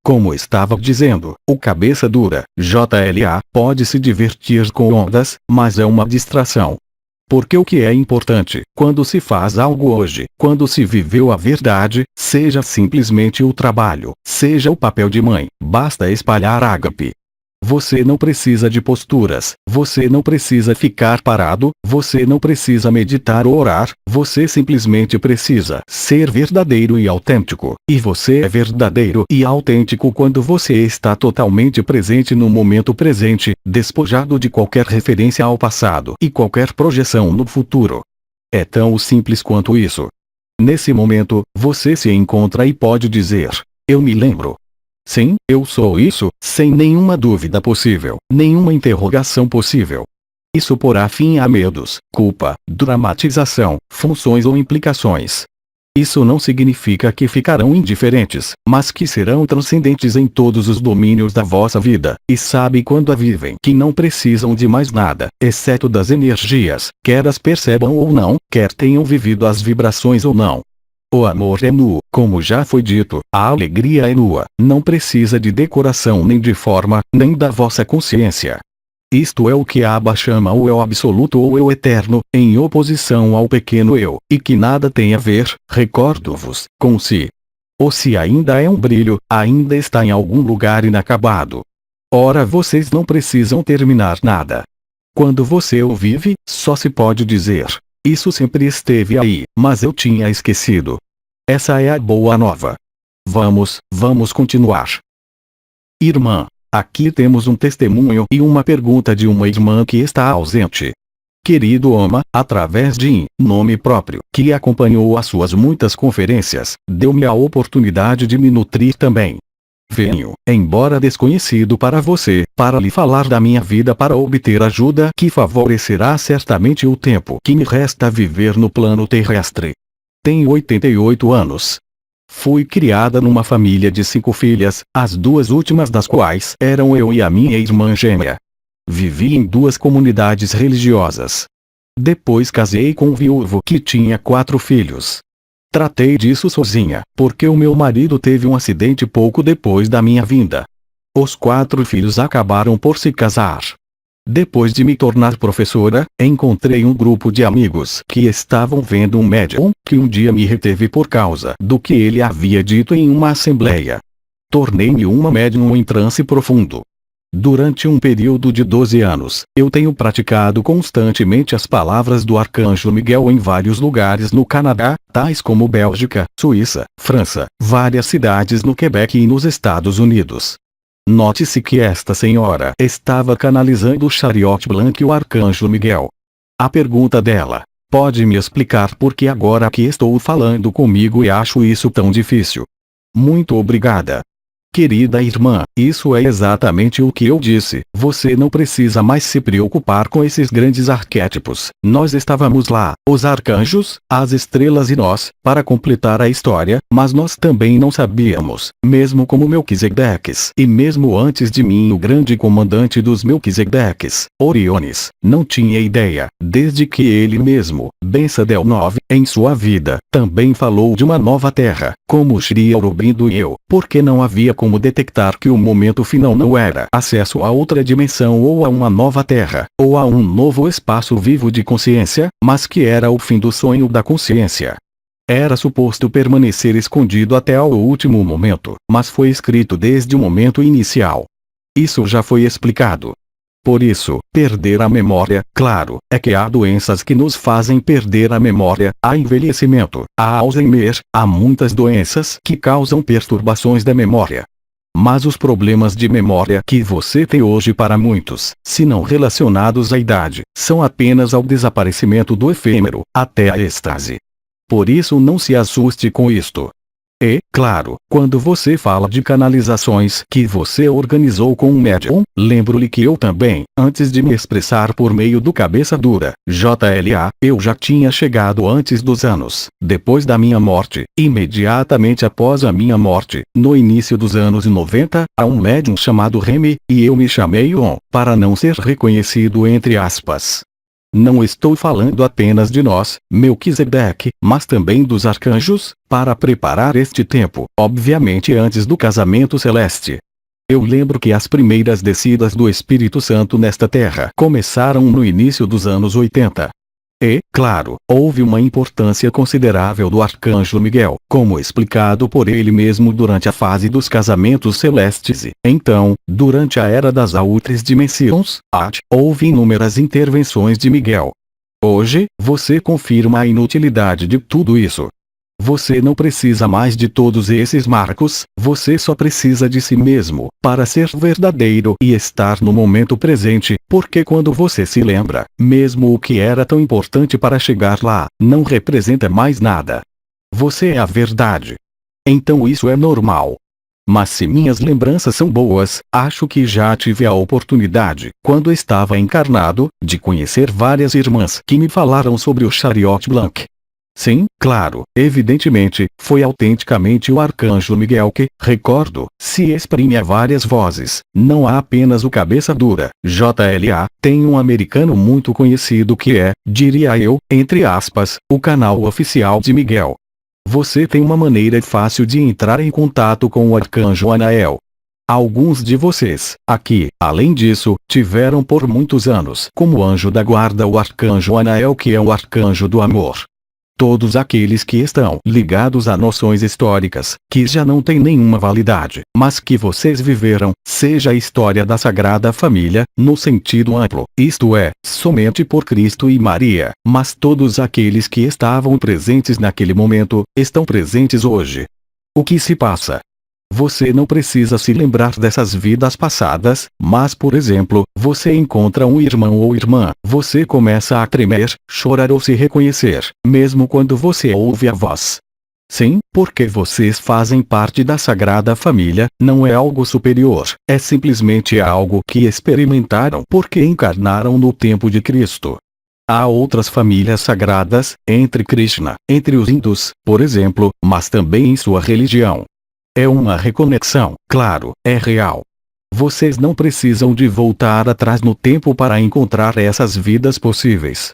Como estava dizendo, o cabeça dura, JLA, pode se divertir com ondas, mas é uma distração. Porque o que é importante, quando se faz algo hoje, quando se viveu a verdade, seja simplesmente o trabalho, seja o papel de mãe, basta espalhar ágape. Você não precisa de posturas, você não precisa ficar parado, você não precisa meditar ou orar, você simplesmente precisa ser verdadeiro e autêntico, e você é verdadeiro e autêntico quando você está totalmente presente no momento presente, despojado de qualquer referência ao passado e qualquer projeção no futuro. É tão simples quanto isso. Nesse momento, você se encontra e pode dizer: eu me lembro. Sim, eu sou isso, sem nenhuma dúvida possível, nenhuma interrogação possível. Isso porá fim a medos, culpa, dramatização, funções ou implicações. Isso não significa que ficarão indiferentes, mas que serão transcendentes em todos os domínios da vossa vida, e sabe quando a vivem que não precisam de mais nada, exceto das energias, quer as percebam ou não, quer tenham vivido as vibrações ou não. O amor é nu, como já foi dito, a alegria é nua, não precisa de decoração nem de forma, nem da vossa consciência. Isto é o que Abba chama o eu absoluto ou eu eterno, em oposição ao pequeno eu, e que nada tem a ver, recordo-vos, com si. Ou se ainda é um brilho, ainda está em algum lugar inacabado. Ora, vocês não precisam terminar nada. Quando você o vive, só se pode dizer: isso sempre esteve aí, mas eu tinha esquecido. Essa é a boa nova. Vamos continuar. Irmã, aqui temos um testemunho e uma pergunta de uma irmã que está ausente. Querido Oma, através de nome próprio, que acompanhou as suas muitas conferências, deu-me a oportunidade de me nutrir também. Venho, embora desconhecido para você, para lhe falar da minha vida para obter ajuda que favorecerá certamente o tempo que me resta viver no plano terrestre. Tenho 88 anos. Fui criada numa família de 5 filhas, as 2 últimas das quais eram eu e a minha irmã gêmea. Vivi em 2 comunidades religiosas. Depois casei com um viúvo que tinha 4 filhos. Tratei disso sozinha, porque o meu marido teve um acidente pouco depois da minha vinda. Os 4 filhos acabaram por se casar. Depois de me tornar professora, encontrei um grupo de amigos que estavam vendo um médium, que um dia me reteve por causa do que ele havia dito em uma assembleia. Tornei-me uma médium em transe profundo. Durante um período de 12 anos, eu tenho praticado constantemente as palavras do Arcanjo Miguel em vários lugares no Canadá, tais como Bélgica, Suíça, França, várias cidades no Quebec e nos Estados Unidos. Note-se que esta senhora estava canalizando o Chariot Blanc e o Arcanjo Miguel. A pergunta dela: pode me explicar por que agora que estou falando comigo e acho isso tão difícil? Muito obrigada. Querida irmã, isso é exatamente o que eu disse, você não precisa mais se preocupar com esses grandes arquétipos. Nós estávamos lá, os arcanjos, as estrelas e nós, para completar a história, mas nós também não sabíamos, mesmo como Melquisedeques, e mesmo antes de mim o grande comandante dos Melquisedeques, Oriones, não tinha ideia, desde que ele mesmo, Ben Sadel 9, em sua vida, também falou de uma nova terra, como Shri Aurobindo e eu, porque não havia como detectar que o momento final não era acesso a outra dimensão ou a uma nova terra, ou a um novo espaço vivo de consciência, mas que era o fim do sonho da consciência. Era suposto permanecer escondido até ao último momento, mas foi escrito desde o momento inicial. Isso já foi explicado. Por isso, perder a memória, claro, é que há doenças que nos fazem perder a memória, há envelhecimento, há Alzheimer, há muitas doenças que causam perturbações da memória. Mas os problemas de memória que você tem hoje para muitos, se não relacionados à idade, são apenas ao desaparecimento do efêmero, até a êxtase. Por isso não se assuste com isto. E, claro, quando você fala de canalizações que você organizou com um médium, lembro-lhe que eu também, antes de me expressar por meio do cabeça dura, JLA, eu já tinha chegado antes dos anos, depois da minha morte, imediatamente após a minha morte, no início dos anos 90, a um médium chamado Remy, e eu me chamei On, para não ser reconhecido entre aspas. Não estou falando apenas de nós, Melquisedeque, mas também dos arcanjos, para preparar este tempo, obviamente antes do casamento celeste. Eu lembro que as primeiras descidas do Espírito Santo nesta terra começaram no início dos anos 80. E, claro, houve uma importância considerável do Arcanjo Miguel, como explicado por ele mesmo durante a fase dos casamentos celestes e, então, durante a era das outres dimensões, houve inúmeras intervenções de Miguel. Hoje, você confirma a inutilidade de tudo isso. Você não precisa mais de todos esses marcos, você só precisa de si mesmo, para ser verdadeiro e estar no momento presente, porque quando você se lembra, mesmo o que era tão importante para chegar lá, não representa mais nada. Você é a verdade. Então isso é normal. Mas se minhas lembranças são boas, acho que já tive a oportunidade, quando estava encarnado, de conhecer várias irmãs que me falaram sobre o Chariot Blanc. Sim, claro, evidentemente, foi autenticamente o arcanjo Miguel que, recordo, se exprime a várias vozes, não há apenas o cabeça dura. JLA, tem um americano muito conhecido que é, diria eu, entre aspas, o canal oficial de Miguel. Você tem uma maneira fácil de entrar em contato com o arcanjo Anael. Alguns de vocês, aqui, além disso, tiveram por muitos anos como anjo da guarda o arcanjo Anael, que é o arcanjo do amor. Todos aqueles que estão ligados a noções históricas, que já não têm nenhuma validade, mas que vocês viveram, seja a história da Sagrada Família, no sentido amplo, isto é, somente por Cristo e Maria, mas todos aqueles que estavam presentes naquele momento, estão presentes hoje. O que se passa? Você não precisa se lembrar dessas vidas passadas, mas por exemplo, você encontra um irmão ou irmã, você começa a tremer, chorar ou se reconhecer, mesmo quando você ouve a voz. Sim, porque vocês fazem parte da Sagrada Família, não é algo superior, é simplesmente algo que experimentaram porque encarnaram no tempo de Cristo. Há outras famílias sagradas, entre Krishna, entre os hindus, por exemplo, mas também em sua religião. É uma reconexão, claro, é real. Vocês não precisam de voltar atrás no tempo para encontrar essas vidas possíveis.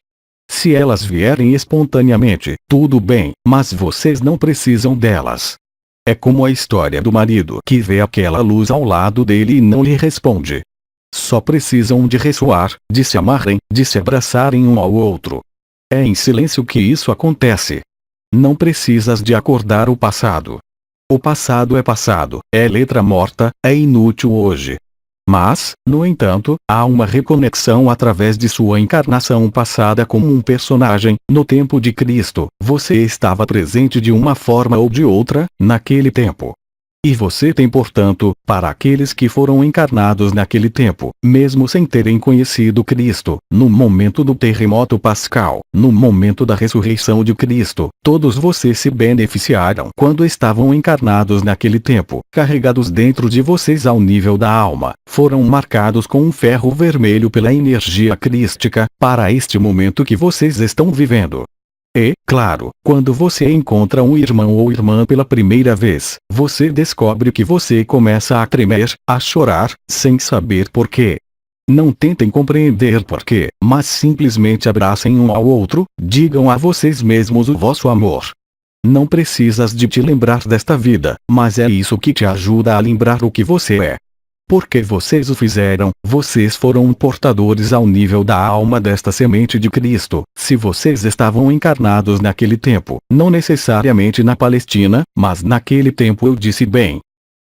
Se elas vierem espontaneamente, tudo bem, mas vocês não precisam delas. É como a história do marido que vê aquela luz ao lado dele e não lhe responde. Só precisam de ressoar, de se amarem, de se abraçarem um ao outro. É em silêncio que isso acontece. Não precisas de acordar o passado. O passado é passado, é letra morta, é inútil hoje. Mas, no entanto, há uma reconexão através de sua encarnação passada como um personagem, no tempo de Cristo, você estava presente de uma forma ou de outra, naquele tempo. E você tem portanto, para aqueles que foram encarnados naquele tempo, mesmo sem terem conhecido Cristo, no momento do terremoto pascal, no momento da ressurreição de Cristo, todos vocês se beneficiaram quando estavam encarnados naquele tempo, carregados dentro de vocês ao nível da alma, foram marcados com um ferro vermelho pela energia crística, para este momento que vocês estão vivendo. E, claro, quando você encontra um irmão ou irmã pela primeira vez, você descobre que você começa a tremer, a chorar, sem saber por quê. Não tentem compreender por quê, mas simplesmente abracem um ao outro, digam a vocês mesmos o vosso amor. Não precisas de te lembrar desta vida, mas é isso que te ajuda a lembrar o que você é. Porque vocês o fizeram, vocês foram portadores ao nível da alma desta semente de Cristo, se vocês estavam encarnados naquele tempo, não necessariamente na Palestina, mas naquele tempo eu disse bem.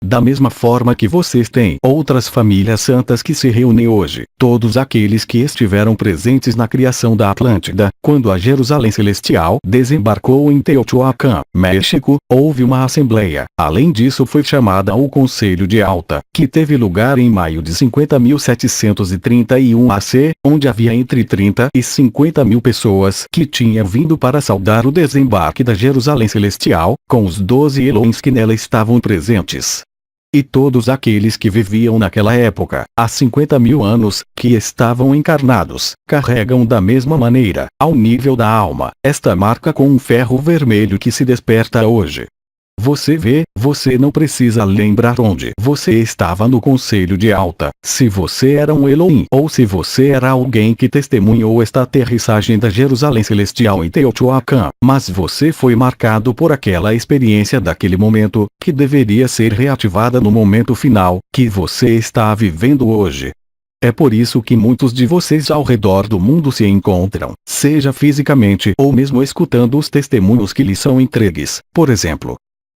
Da mesma forma que vocês têm outras famílias santas que se reúnem hoje, todos aqueles que estiveram presentes na criação da Atlântida, quando a Jerusalém Celestial desembarcou em Teotihuacan, México, houve uma assembleia. Além disso foi chamada o Conselho de Alta, que teve lugar em maio de 50.731 AC, onde havia entre 30 e 50 mil pessoas que tinham vindo para saudar o desembarque da Jerusalém Celestial, com os 12 Elohims que nela estavam presentes. E todos aqueles que viviam naquela época, há 50 mil anos, que estavam encarnados, carregam da mesma maneira, ao nível da alma, esta marca com um ferro vermelho que se desperta hoje. Você vê, você não precisa lembrar onde você estava no Conselho de Alta, se você era um Elohim ou se você era alguém que testemunhou esta aterrissagem da Jerusalém Celestial em Teotihuacan, mas você foi marcado por aquela experiência daquele momento, que deveria ser reativada no momento final, que você está vivendo hoje. É por isso que muitos de vocês ao redor do mundo se encontram, seja fisicamente ou mesmo escutando os testemunhos que lhes são entregues, por exemplo.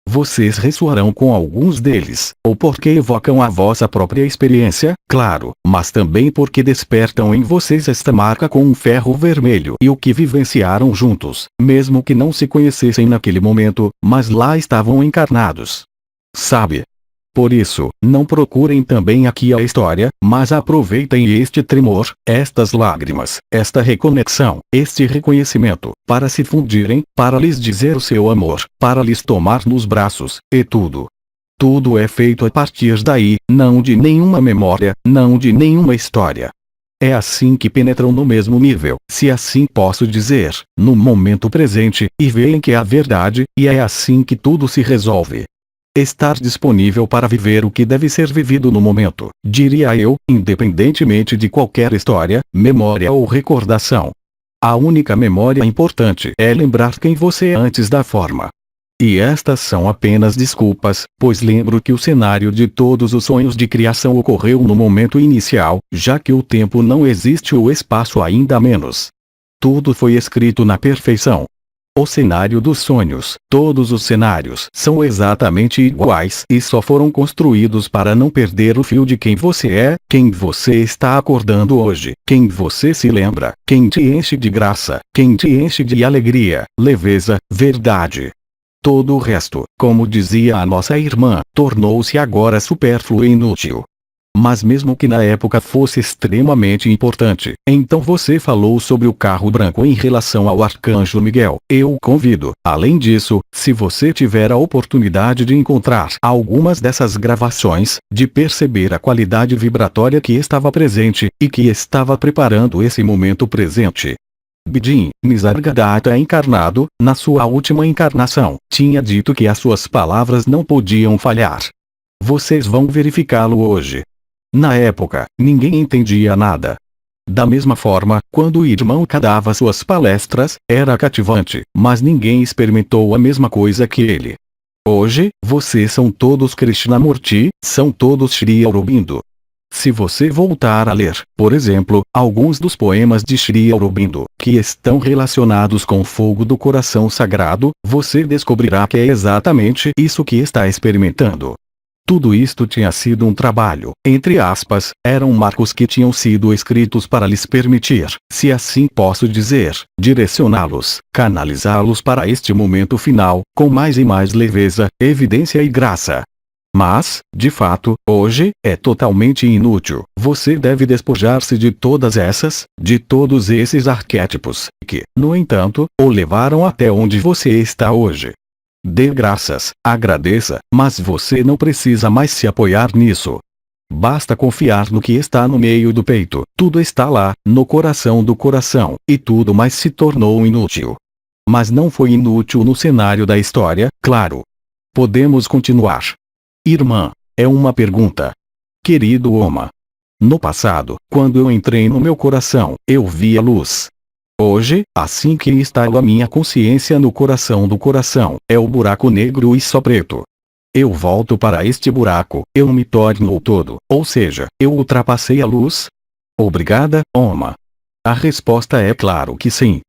Vocês ressoarão com alguns deles, ou porque evocam a vossa própria experiência, claro, mas também porque despertam em vocês esta marca com um ferro vermelho e o que vivenciaram juntos, mesmo que não se conhecessem naquele momento, mas lá estavam encarnados. Sabe? Por isso, não procurem também aqui a história, mas aproveitem este tremor, estas lágrimas, esta reconexão, este reconhecimento, para se fundirem, para lhes dizer o seu amor, para lhes tomar nos braços, e tudo. Tudo é feito a partir daí, não de nenhuma memória, não de nenhuma história. É assim que penetram no mesmo nível, se assim posso dizer, no momento presente, e veem que é a verdade, e é assim que tudo se resolve. Estar disponível para viver o que deve ser vivido no momento, diria eu, independentemente de qualquer história, memória ou recordação. A única memória importante é lembrar quem você é antes da forma. E estas são apenas desculpas, pois lembro que o cenário de todos os sonhos de criação ocorreu no momento inicial, já que o tempo não existe ou o espaço ainda menos. Tudo foi escrito na perfeição. O cenário dos sonhos, todos os cenários são exatamente iguais e só foram construídos para não perder o fio de quem você é, quem você está acordando hoje, quem você se lembra, quem te enche de graça, quem te enche de alegria, leveza, verdade. Todo o resto, como dizia a nossa irmã, tornou-se agora supérfluo e inútil. Mas mesmo que na época fosse extremamente importante, então você falou sobre o carro branco em relação ao Arcanjo Miguel. Eu convido, além disso, se você tiver a oportunidade de encontrar algumas dessas gravações, de perceber a qualidade vibratória que estava presente, e que estava preparando esse momento presente. Bidin, Nisargadatta encarnado, na sua última encarnação, tinha dito que as suas palavras não podiam falhar. Vocês vão verificá-lo hoje. Na época, ninguém entendia nada. Da mesma forma, quando o irmão dava suas palestras, era cativante, mas ninguém experimentou a mesma coisa que ele. Hoje, vocês são todos Krishnamurti, são todos Sri Aurobindo. Se você voltar a ler, por exemplo, alguns dos poemas de Sri Aurobindo, que estão relacionados com o fogo do coração sagrado, você descobrirá que é exatamente isso que está experimentando. Tudo isto tinha sido um trabalho, entre aspas, eram marcos que tinham sido escritos para lhes permitir, se assim posso dizer, direcioná-los, canalizá-los para este momento final, com mais e mais leveza, evidência e graça. Mas, de fato, hoje, é totalmente inútil. Você deve despojar-se de de todos esses arquétipos, que, no entanto, o levaram até onde você está hoje. Dê graças, agradeça, mas você não precisa mais se apoiar nisso. Basta confiar no que está no meio do peito, tudo está lá, no coração do coração, e tudo mais se tornou inútil. Mas não foi inútil no cenário da história, claro. Podemos continuar. Irmã, é uma pergunta. Querido Oma. No passado, quando eu entrei no meu coração, eu vi a luz. Hoje, assim que instalo a minha consciência no coração do coração, é o buraco negro e só preto. Eu volto para este buraco, eu me torno o todo, ou seja, eu ultrapassei a luz? Obrigada, Oma. A resposta é claro que sim.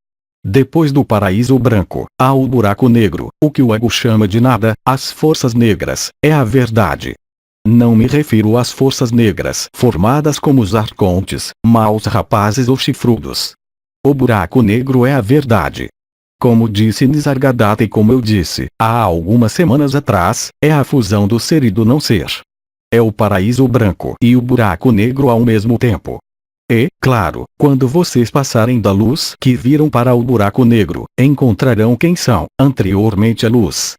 Depois do paraíso branco, há o buraco negro, o que o ego chama de nada, as forças negras, é a verdade. Não me refiro às forças negras formadas como os arcontes, maus rapazes ou chifrudos. O buraco negro é a verdade. Como disse Nisargadatta e como eu disse, há algumas semanas atrás, é a fusão do ser e do não ser. É o paraíso branco e o buraco negro ao mesmo tempo. E, claro, quando vocês passarem da luz que viram para o buraco negro, encontrarão quem são, anteriormente a luz.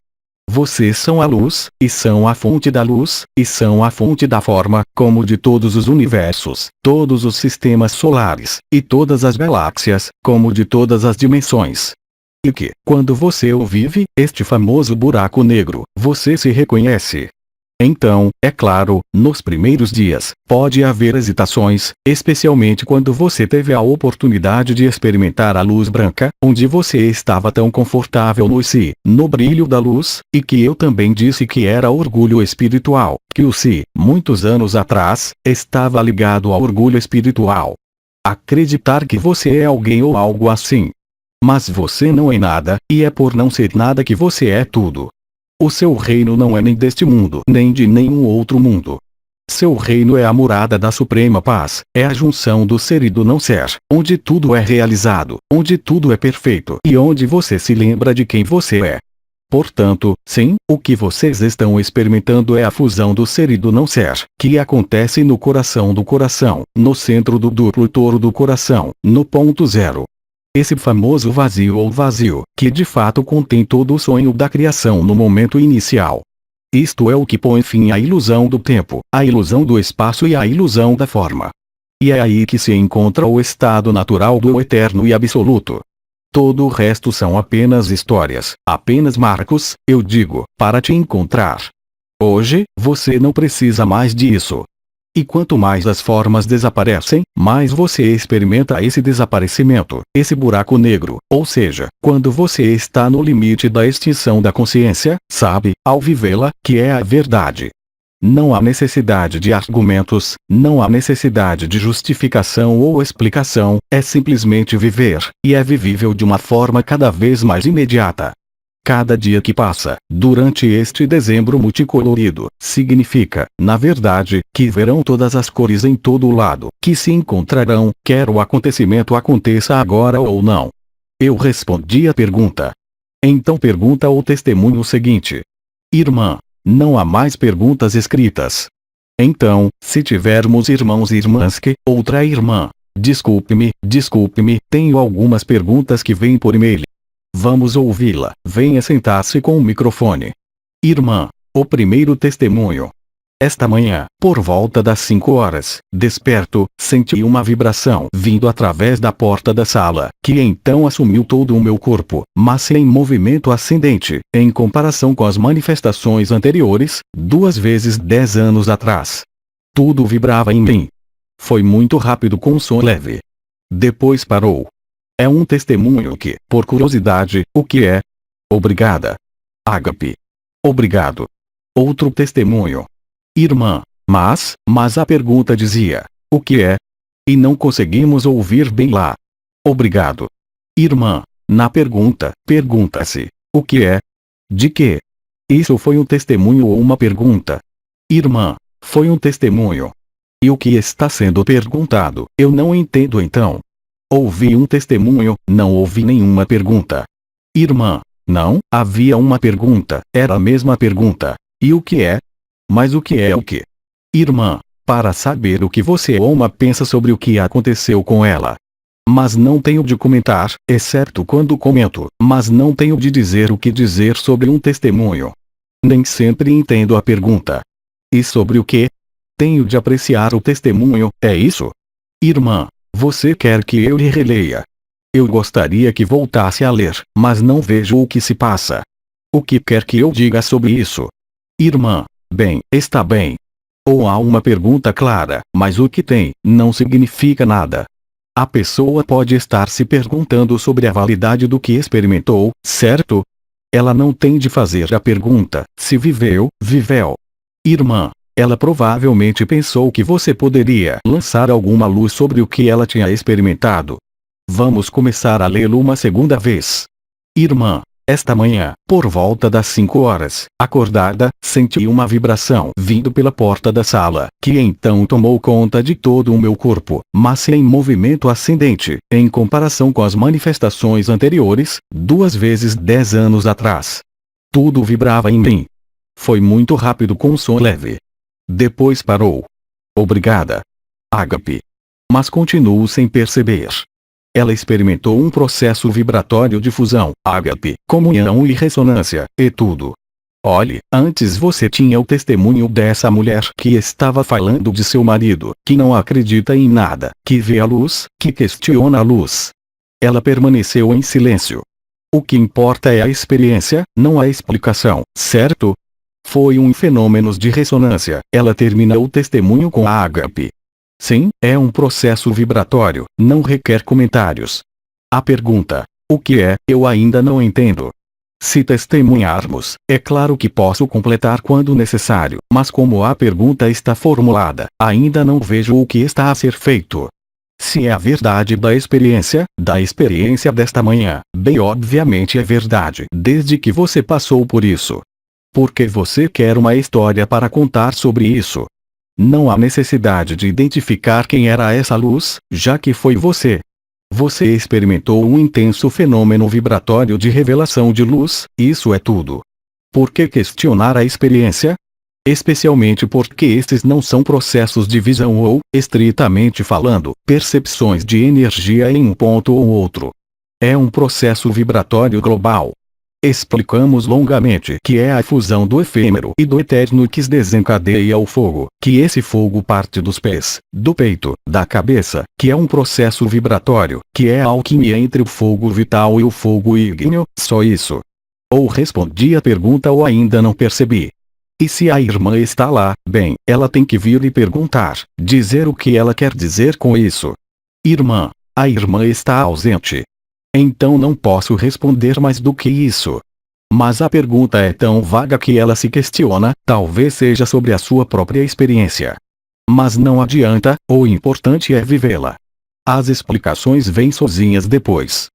Vocês são a luz, e são a fonte da luz, e são a fonte da forma, como de todos os universos, todos os sistemas solares, e todas as galáxias, como de todas as dimensões. E que, quando você o vive, este famoso buraco negro, você se reconhece. Então, é claro, nos primeiros dias, pode haver hesitações, especialmente quando você teve a oportunidade de experimentar a luz branca, onde você estava tão confortável no si, no brilho da luz, e que eu também disse que era orgulho espiritual, que o si, muitos anos atrás, estava ligado ao orgulho espiritual. Acreditar que você é alguém ou algo assim. Mas você não é nada, e é por não ser nada que você é tudo. O seu reino não é nem deste mundo, nem de nenhum outro mundo. Seu reino é a morada da suprema paz, é a junção do ser e do não ser, onde tudo é realizado, onde tudo é perfeito e onde você se lembra de quem você é. Portanto, sim, o que vocês estão experimentando é a fusão do ser e do não ser, que acontece no coração do coração, no centro do duplo toro do coração, no ponto zero. Esse famoso vazio ou vazio, que de fato contém todo o sonho da criação no momento inicial. Isto é o que põe fim à ilusão do tempo, à ilusão do espaço e à ilusão da forma. E é aí que se encontra o estado natural do eterno e absoluto. Todo o resto são apenas histórias, apenas marcos, eu digo, para te encontrar. Hoje, você não precisa mais disso. E quanto mais as formas desaparecem, mais você experimenta esse desaparecimento, esse buraco negro, ou seja, quando você está no limite da extinção da consciência, sabe, ao vivê-la, que é a verdade. Não há necessidade de argumentos, não há necessidade de justificação ou explicação, é simplesmente viver, e é vivível de uma forma cada vez mais imediata. Cada dia que passa, durante este dezembro multicolorido, significa, na verdade, que verão todas as cores em todo o lado, que se encontrarão, quer o acontecimento aconteça agora ou não. Eu respondi a pergunta. Então pergunta o testemunho seguinte. Irmã, não há mais perguntas escritas. Então, se tivermos irmãos e irmãs que, outra irmã, desculpe-me, tenho algumas perguntas que vêm por e-mail. Vamos ouvi-la, venha sentar-se com o microfone. Irmã, o primeiro testemunho. Esta manhã, por volta das 5 horas, desperto, senti uma vibração vindo através da porta da sala, que então assumiu todo o meu corpo, mas em movimento ascendente, em comparação com as manifestações anteriores, 2 vezes 10 anos atrás. Tudo vibrava em mim. Foi muito rápido com som leve. Depois parou. É um testemunho que, por curiosidade, o que é? Obrigada. Ágape. Obrigado. Outro testemunho. Irmã, mas a pergunta dizia, o que é? E não conseguimos ouvir bem lá. Obrigado. Irmã, na pergunta, pergunta-se, o que é? De quê? Isso foi um testemunho ou uma pergunta? Irmã, foi um testemunho. E o que está sendo perguntado, eu não entendo então. Ouvi um testemunho, não ouvi nenhuma pergunta. Irmã, não, havia uma pergunta, era a mesma pergunta. E o que é? Mas o que é o que? Irmã, para saber o que você ou uma pensa sobre o que aconteceu com ela. Mas não tenho de comentar, exceto quando comento, mas não tenho de dizer o que dizer sobre um testemunho. Nem sempre entendo a pergunta. E sobre o que? Tenho de apreciar o testemunho, é isso? Irmã, você quer que eu lhe releia? Eu gostaria que voltasse a ler, mas não vejo o que se passa. O que quer que eu diga sobre isso? Irmã, bem, está bem. Ou há uma pergunta clara, mas o que tem, não significa nada. A pessoa pode estar se perguntando sobre a validade do que experimentou, certo? Ela não tem de fazer a pergunta, se viveu, viveu. Irmã, ela provavelmente pensou que você poderia lançar alguma luz sobre o que ela tinha experimentado. Vamos começar a lê-lo uma segunda vez. Irmã, esta manhã, por volta das 5 horas, acordada, senti uma vibração vindo pela porta da sala, que então tomou conta de todo o meu corpo, mas em movimento ascendente, em comparação com as manifestações anteriores, 2 vezes 10 anos atrás. Tudo vibrava em mim. Foi muito rápido com som leve. Depois parou. Obrigada. Ágape. Mas continuo sem perceber. Ela experimentou um processo vibratório de fusão, ágape, comunhão e ressonância, e tudo. Olhe, antes você tinha o testemunho dessa mulher que estava falando de seu marido, que não acredita em nada, que vê a luz, que questiona a luz. Ela permaneceu em silêncio. O que importa é a experiência, não a explicação, certo? Foi um fenômeno de ressonância. Ela termina o testemunho com a ágape. Sim, é um processo vibratório, não requer comentários. A pergunta, o que é, eu ainda não entendo. Se testemunharmos, é claro que posso completar quando necessário, mas como a pergunta está formulada, ainda não vejo o que está a ser feito. Se é a verdade da experiência desta manhã, bem obviamente é verdade, desde que você passou por isso. Porque você quer uma história para contar sobre isso. Não há necessidade de identificar quem era essa luz, já que foi você. Você experimentou um intenso fenômeno vibratório de revelação de luz, isso é tudo. Por que questionar a experiência? Especialmente porque estes não são processos de visão ou, estritamente falando, percepções de energia em um ponto ou outro. É um processo vibratório global. Explicamos longamente que é a fusão do efêmero e do eterno que desencadeia o fogo, que esse fogo parte dos pés, do peito, da cabeça, que é um processo vibratório, que é a alquimia entre o fogo vital e o fogo ígneo, só isso. Ou respondi a pergunta ou ainda não percebi. E se a irmã está lá, bem, ela tem que vir e perguntar, dizer o que ela quer dizer com isso. Irmã, a irmã está ausente. Então não posso responder mais do que isso. Mas a pergunta é tão vaga que ela se questiona, talvez seja sobre a sua própria experiência. Mas não adianta, o importante é vivê-la. As explicações vêm sozinhas depois.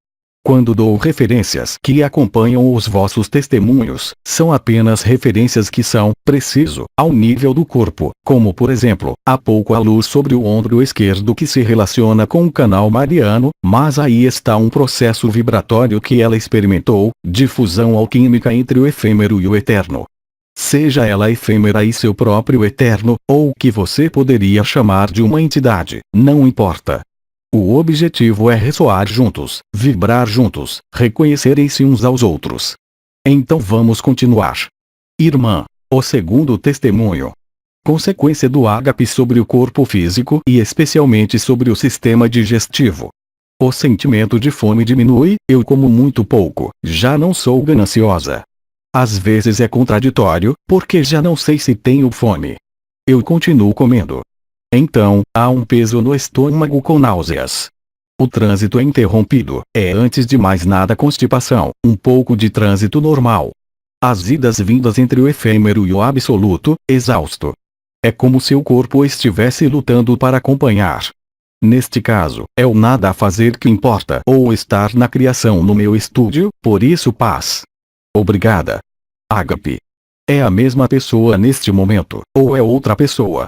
Quando dou referências que acompanham os vossos testemunhos, são apenas referências que são, preciso, ao nível do corpo, como por exemplo, há pouco a luz sobre o ombro esquerdo que se relaciona com o canal mariano, mas aí está um processo vibratório que ela experimentou, de fusão alquímica entre o efêmero e o eterno. Seja ela efêmera e seu próprio eterno, ou o que você poderia chamar de uma entidade, não importa. O objetivo é ressoar juntos, vibrar juntos, reconhecerem-se uns aos outros. Então vamos continuar. Irmã, o segundo testemunho. Consequência do ágape sobre o corpo físico e especialmente sobre o sistema digestivo. O sentimento de fome diminui, eu como muito pouco, já não sou gananciosa. Às vezes é contraditório, porque já não sei se tenho fome. Eu continuo comendo. Então, há um peso no estômago com náuseas. O trânsito é interrompido, é antes de mais nada constipação, um pouco de trânsito normal. As idas-vindas entre o efêmero e o absoluto, exausto. É como se o corpo estivesse lutando para acompanhar. Neste caso, é o nada a fazer que importa ou estar na criação no meu estúdio, por isso paz. Obrigada. Ágape. É a mesma pessoa neste momento, ou é outra pessoa?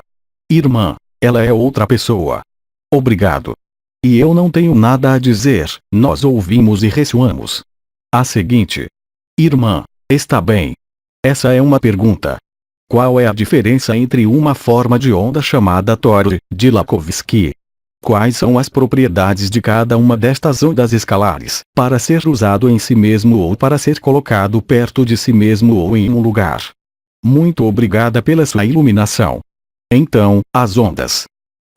Irmã. Ela é outra pessoa. Obrigado. E eu não tenho nada a dizer, nós ouvimos e ressoamos. A seguinte. Irmã, está bem. Essa é uma pergunta. Qual é a diferença entre uma forma de onda chamada Tori, de Lakovsky? Quais são as propriedades de cada uma destas ondas escalares, para ser usado em si mesmo ou para ser colocado perto de si mesmo ou em um lugar? Muito obrigada pela sua iluminação. Então, as ondas.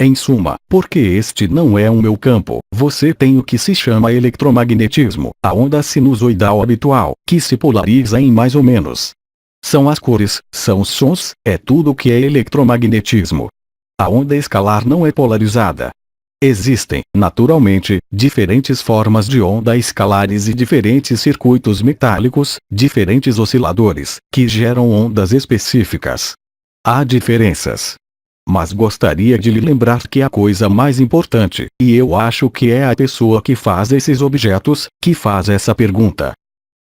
Em suma, porque este não é o meu campo, você tem o que se chama eletromagnetismo, a onda sinusoidal habitual, que se polariza em mais ou menos. São as cores, são os sons, é tudo o que é eletromagnetismo. A onda escalar não é polarizada. Existem, naturalmente, diferentes formas de onda escalares e diferentes circuitos metálicos, diferentes osciladores, que geram ondas específicas. Há diferenças. Mas gostaria de lhe lembrar que a coisa mais importante, e eu acho que é a pessoa que faz esses objetos, que faz essa pergunta.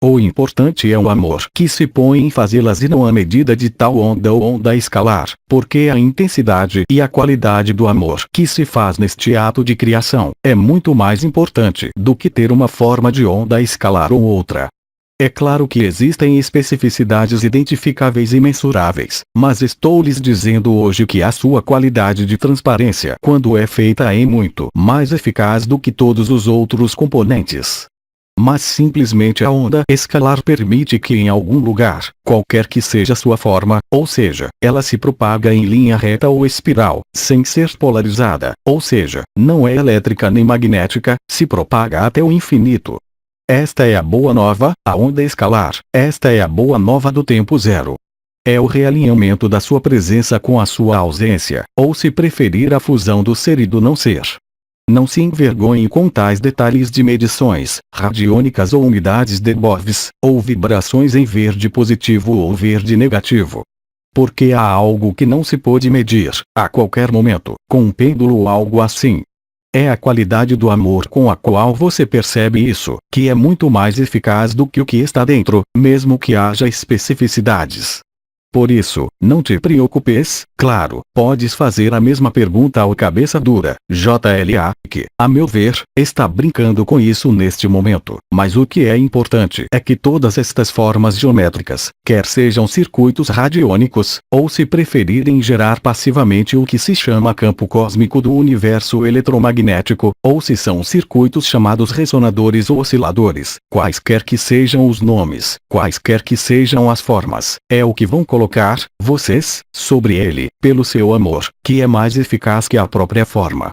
O importante é o amor que se põe em fazê-las e não a medida de tal onda ou onda escalar, porque a intensidade e a qualidade do amor que se faz neste ato de criação é muito mais importante do que ter uma forma de onda escalar ou outra. É claro que existem especificidades identificáveis e mensuráveis, mas estou lhes dizendo hoje que a sua qualidade de transparência quando é feita é muito mais eficaz do que todos os outros componentes. Mas simplesmente a onda escalar permite que em algum lugar, qualquer que seja sua forma, ou seja, ela se propaga em linha reta ou espiral, sem ser polarizada, ou seja, não é elétrica nem magnética, se propaga até o infinito. Esta é a boa nova, a onda escalar, esta é a boa nova do tempo zero. É o realinhamento da sua presença com a sua ausência, ou se preferir a fusão do ser e do não ser. Não se envergonhe com tais detalhes de medições, radiônicas ou unidades de Boves, ou vibrações em verde positivo ou verde negativo. Porque há algo que não se pode medir, a qualquer momento, com um pêndulo ou algo assim. É a qualidade do amor com a qual você percebe isso, que é muito mais eficaz do que o que está dentro, mesmo que haja especificidades. Por isso, não te preocupes, claro, podes fazer a mesma pergunta ao cabeça dura, JLA, que, a meu ver, está brincando com isso neste momento. Mas o que é importante é que todas estas formas geométricas, quer sejam circuitos radiônicos, ou se preferirem gerar passivamente o que se chama campo cósmico do universo eletromagnético, ou se são circuitos chamados ressonadores ou osciladores, quaisquer que sejam os nomes, quaisquer que sejam as formas, é o que vão colocar vocês sobre ele, pelo seu amor, que é mais eficaz que a própria forma.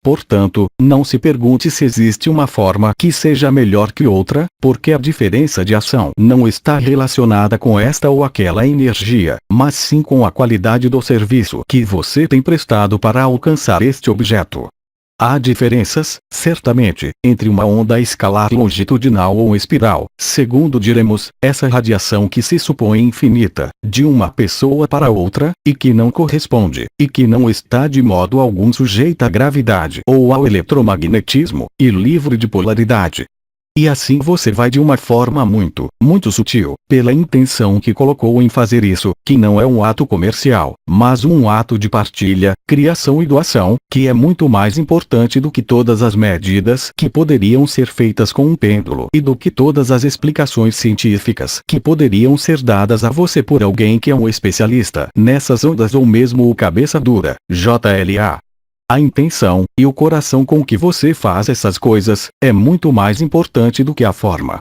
Portanto, não se pergunte se existe uma forma que seja melhor que outra, porque a diferença de ação não está relacionada com esta ou aquela energia, mas sim com a qualidade do serviço que você tem prestado para alcançar este objeto. Há diferenças, certamente, entre uma onda escalar longitudinal ou espiral, segundo diremos, essa radiação que se supõe infinita, de uma pessoa para outra, e que não corresponde, e que não está de modo algum sujeita à gravidade ou ao eletromagnetismo, e livre de polaridade. E assim você vai de uma forma muito, muito sutil, pela intenção que colocou em fazer isso, que não é um ato comercial, mas um ato de partilha, criação e doação, que é muito mais importante do que todas as medidas que poderiam ser feitas com um pêndulo e do que todas as explicações científicas que poderiam ser dadas a você por alguém que é um especialista nessas ondas ou mesmo o cabeça dura, JLA. A intenção, e o coração com que você faz essas coisas, é muito mais importante do que a forma.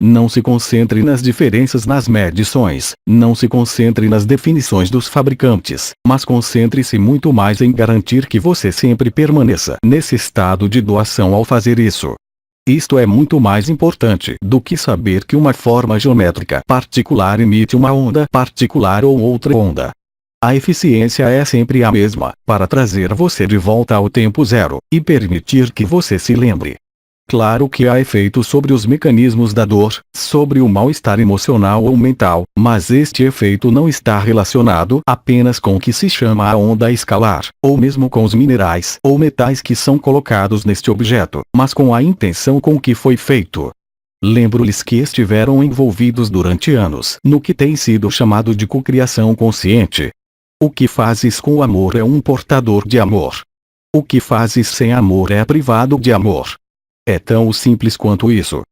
Não se concentre nas diferenças nas medições, não se concentre nas definições dos fabricantes, mas concentre-se muito mais em garantir que você sempre permaneça nesse estado de doação ao fazer isso. Isto é muito mais importante do que saber que uma forma geométrica particular emite uma onda particular ou outra onda. A eficiência é sempre a mesma, para trazer você de volta ao tempo zero, e permitir que você se lembre. Claro que há efeito sobre os mecanismos da dor, sobre o mal-estar emocional ou mental, mas este efeito não está relacionado apenas com o que se chama a onda escalar, ou mesmo com os minerais ou metais que são colocados neste objeto, mas com a intenção com que foi feito. Lembro-lhes que estiveram envolvidos durante anos no que tem sido chamado de cocriação consciente. O que fazes com amor é um portador de amor. O que fazes sem amor é privado de amor. É tão simples quanto isso.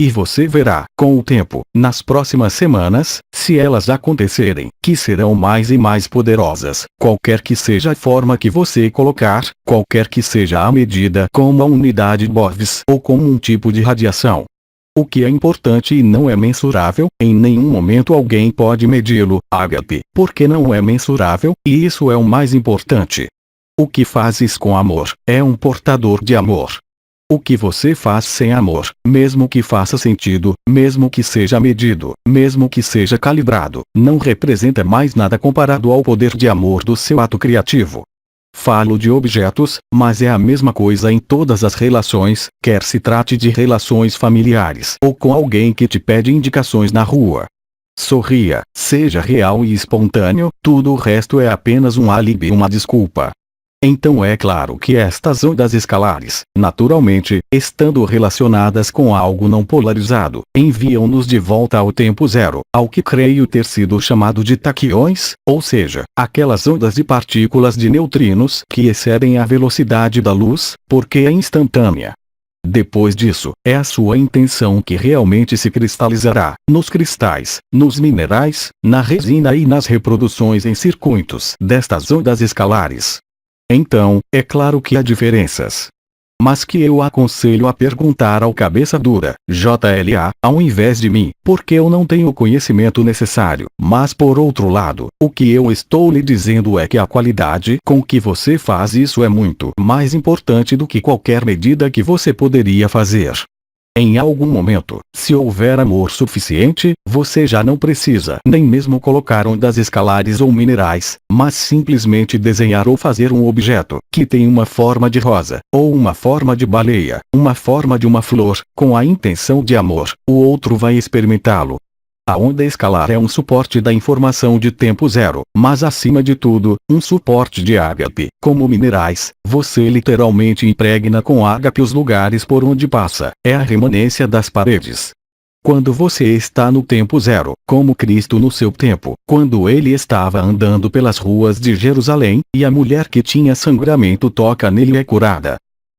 E você verá, com o tempo, nas próximas semanas, se elas acontecerem, que serão mais e mais poderosas, qualquer que seja a forma que você colocar, qualquer que seja a medida como a unidade Bovs ou como um tipo de radiação. O que é importante e não é mensurável, em nenhum momento alguém pode medi-lo, ágape, porque não é mensurável, e isso é o mais importante. O que fazes com amor, é um portador de amor. O que você faz sem amor, mesmo que faça sentido, mesmo que seja medido, mesmo que seja calibrado, não representa mais nada comparado ao poder de amor do seu ato criativo. Falo de objetos, mas é a mesma coisa em todas as relações, quer se trate de relações familiares ou com alguém que te pede indicações na rua. Sorria, seja real e espontâneo, tudo o resto é apenas um álibi e uma desculpa. Então é claro que estas ondas escalares, naturalmente, estando relacionadas com algo não polarizado, enviam-nos de volta ao tempo zero, ao que creio ter sido chamado de taquiões, ou seja, aquelas ondas de partículas de neutrinos que excedem a velocidade da luz, porque é instantânea. Depois disso, é a sua intenção que realmente se cristalizará, nos cristais, nos minerais, na resina e nas reproduções em circuitos destas ondas escalares. Então, é claro que há diferenças. Mas que eu aconselho a perguntar ao cabeça dura, JLA, ao invés de mim, porque eu não tenho o conhecimento necessário. Mas por outro lado, o que eu estou lhe dizendo é que a qualidade com que você faz isso é muito mais importante do que qualquer medida que você poderia fazer. Em algum momento, se houver amor suficiente, você já não precisa nem mesmo colocar ondas escalares ou minerais, mas simplesmente desenhar ou fazer um objeto que tem uma forma de rosa, ou uma forma de baleia, uma forma de uma flor, com a intenção de amor, o outro vai experimentá-lo. A onda escalar é um suporte da informação de tempo zero, mas acima de tudo, um suporte de ágape. Como minerais, você literalmente impregna com ágape os lugares por onde passa, é a remanência das paredes. Quando você está no tempo zero, como Cristo no seu tempo, quando ele estava andando pelas ruas de Jerusalém, e a mulher que tinha sangramento toca nele e é curada.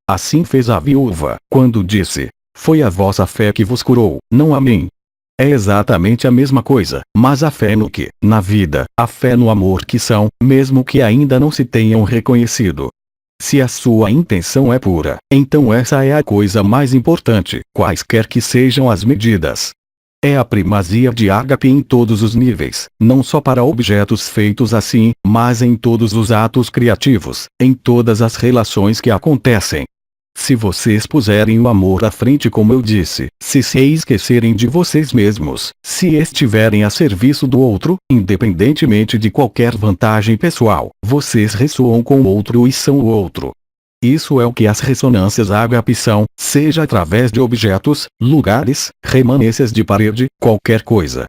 Assim fez a viúva, quando disse: foi a vossa fé que vos curou, não a mim. É exatamente a mesma coisa, mas a fé no que, na vida, a fé no amor que são, mesmo que ainda não se tenham reconhecido. Se a sua intenção é pura, então essa é a coisa mais importante, quaisquer que sejam as medidas. É a primazia de ágape em todos os níveis, não só para objetos feitos assim, mas em todos os atos criativos, em todas as relações que acontecem. Se vocês puserem o amor à frente, como eu disse, se esquecerem de vocês mesmos, se estiverem a serviço do outro, independentemente de qualquer vantagem pessoal, vocês ressoam com o outro e são o outro. Isso é o que as ressonâncias ágape são, seja através de objetos, lugares, remanescências de parede, qualquer coisa.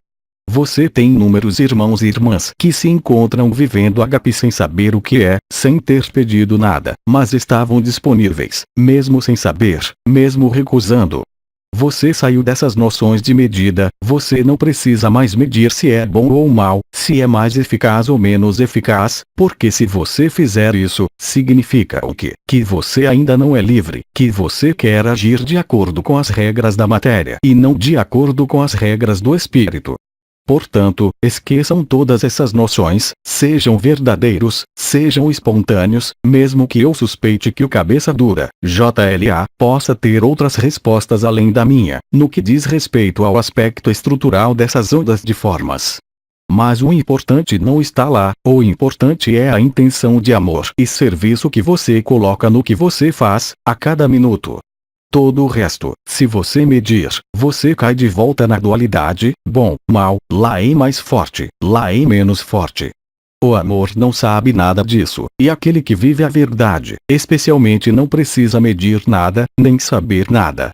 Você tem inúmeros irmãos e irmãs que se encontram vivendo ágape sem saber o que é, sem ter pedido nada, mas estavam disponíveis, mesmo sem saber, mesmo recusando. Você saiu dessas noções de medida, você não precisa mais medir se é bom ou mal, se é mais eficaz ou menos eficaz, porque se você fizer isso, significa o quê? Que você ainda não é livre, que você quer agir de acordo com as regras da matéria e não de acordo com as regras do espírito. Portanto, esqueçam todas essas noções, sejam verdadeiros, sejam espontâneos, mesmo que eu suspeite que o cabeça dura, JLA, possa ter outras respostas além da minha, no que diz respeito ao aspecto estrutural dessas ondas de formas. Mas o importante não está lá, o importante é a intenção de amor e serviço que você coloca no que você faz, a cada minuto. Todo o resto, se você medir, você cai de volta na dualidade, bom, mal, lá é mais forte, lá é menos forte. O amor não sabe nada disso, e aquele que vive a verdade, especialmente não precisa medir nada, nem saber nada.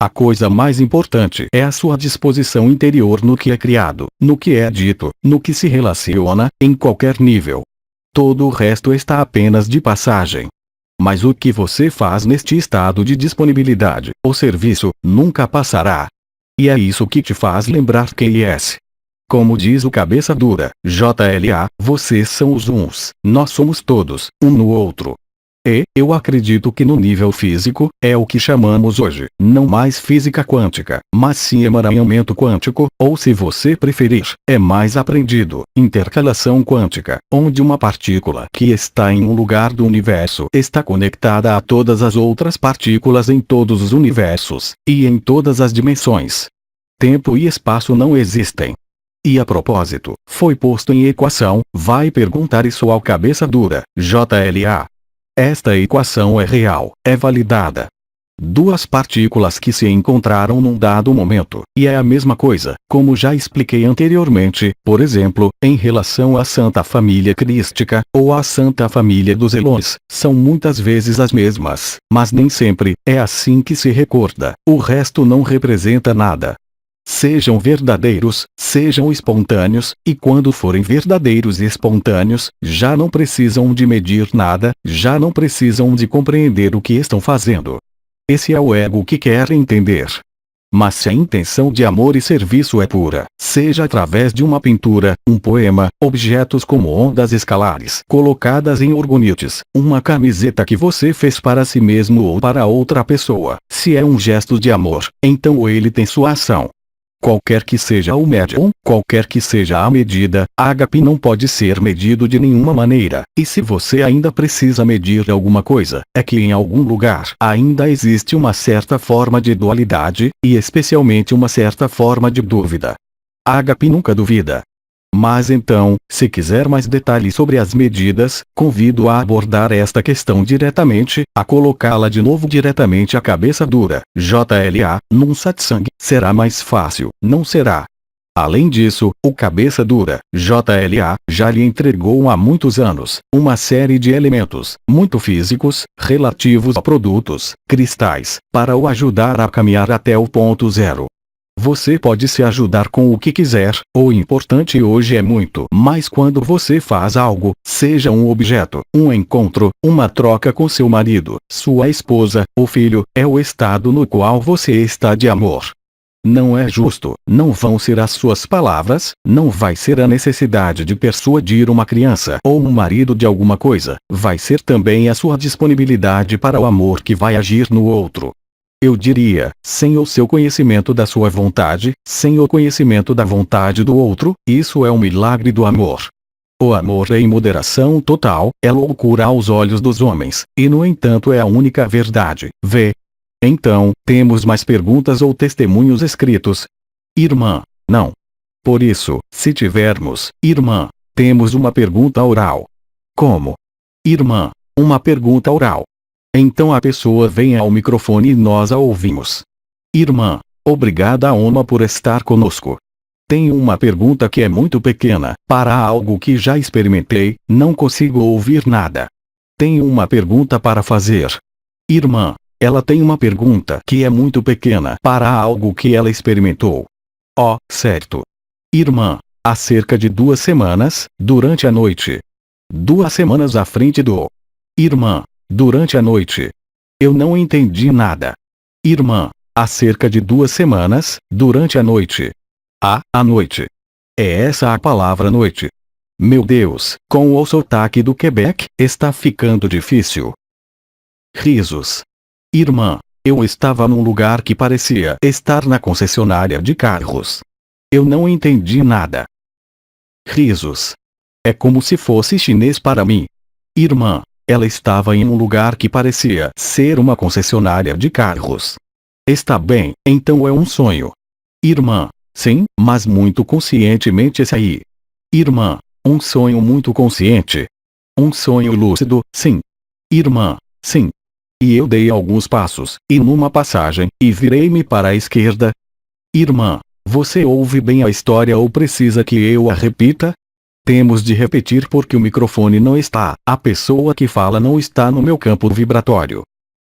A coisa mais importante é a sua disposição interior no que é criado, no que é dito, no que se relaciona, em qualquer nível. Todo o resto está apenas de passagem. Mas o que você faz neste estado de disponibilidade, ou serviço, nunca passará. E é isso que te faz lembrar quem és. Como diz o cabeça dura, JLA, vocês são os uns, nós somos todos, um no outro. E, eu acredito que no nível físico, é o que chamamos hoje, não mais física quântica, mas sim emaranhamento quântico, ou se você preferir, é mais aprendido, intercalação quântica, onde uma partícula que está em um lugar do universo está conectada a todas as outras partículas em todos os universos, e em todas as dimensões. Tempo e espaço não existem. E a propósito, foi posto em equação, vai perguntar isso ao cabeça dura, JLA. Esta equação é real, é validada. Duas partículas que se encontraram num dado momento, e é a mesma coisa, como já expliquei anteriormente, por exemplo, em relação à Santa Família Crística, ou à Santa Família dos Elões, são muitas vezes as mesmas, mas nem sempre, é assim que se recorda, o resto não representa nada. Sejam verdadeiros, sejam espontâneos, e quando forem verdadeiros e espontâneos, já não precisam de medir nada, já não precisam de compreender o que estão fazendo. Esse é o ego que quer entender. Mas se a intenção de amor e serviço é pura, seja através de uma pintura, um poema, objetos como ondas escalares colocadas em orgonites, uma camiseta que você fez para si mesmo ou para outra pessoa, se é um gesto de amor, então ele tem sua ação. Qualquer que seja o médium, qualquer que seja a medida, ágape não pode ser medido de nenhuma maneira, e se você ainda precisa medir alguma coisa, é que em algum lugar ainda existe uma certa forma de dualidade, e especialmente uma certa forma de dúvida. Ágape nunca duvida. Mas então, se quiser mais detalhes sobre as medidas, convido a abordar esta questão diretamente, a colocá-la de novo diretamente à cabeça dura, JLA, num satsang, será mais fácil, não será? Além disso, o cabeça dura, JLA, já lhe entregou há muitos anos, uma série de elementos, muito físicos, relativos a produtos, cristais, para o ajudar a caminhar até o ponto zero. Você pode se ajudar com o que quiser, o importante hoje é muito mais quando você faz algo, seja um objeto, um encontro, uma troca com seu marido, sua esposa, ou filho, é o estado no qual você está de amor. Não é justo, não vão ser as suas palavras, não vai ser a necessidade de persuadir uma criança ou um marido de alguma coisa, vai ser também a sua disponibilidade para o amor que vai agir no outro. Eu diria, sem o seu conhecimento da sua vontade, sem o conhecimento da vontade do outro, isso é um milagre do amor. O amor é em moderação total, é loucura aos olhos dos homens, e no entanto é a única verdade. Vê. Então, temos mais perguntas ou testemunhos escritos? Irmã, não. Por isso, se tivermos, irmã, temos uma pergunta oral. Como? Irmã, uma pergunta oral. Então a pessoa vem ao microfone e nós a ouvimos. Irmã, obrigada a Oma por estar conosco. Tenho uma pergunta que é muito pequena, para algo que já experimentei, não consigo ouvir nada. Tenho uma pergunta para fazer. Irmã, ela tem uma pergunta que é muito pequena para algo que ela experimentou. Oh, certo. Irmã, há cerca de 2 semanas, durante a noite. 2 semanas à frente do. Irmã, durante a noite. Eu não entendi nada. Irmã, há cerca de 2 semanas, durante a noite. À noite. É essa a palavra noite. Meu Deus, com o sotaque do Quebec, está ficando difícil. Risos. Irmã, eu estava num lugar que parecia estar na concessionária de carros. Eu não entendi nada. Risos. É como se fosse chinês para mim. Irmã, ela estava em um lugar que parecia ser uma concessionária de carros. Está bem, então é um sonho. Irmã, sim, mas muito conscientemente saí. Irmã, um sonho muito consciente. Um sonho lúcido, sim. Irmã, sim. E eu dei alguns passos, e numa passagem, e virei-me para a esquerda. Irmã, você ouve bem a história ou precisa que eu a repita? Temos de repetir porque o microfone não está, a pessoa que fala não está no meu campo vibratório.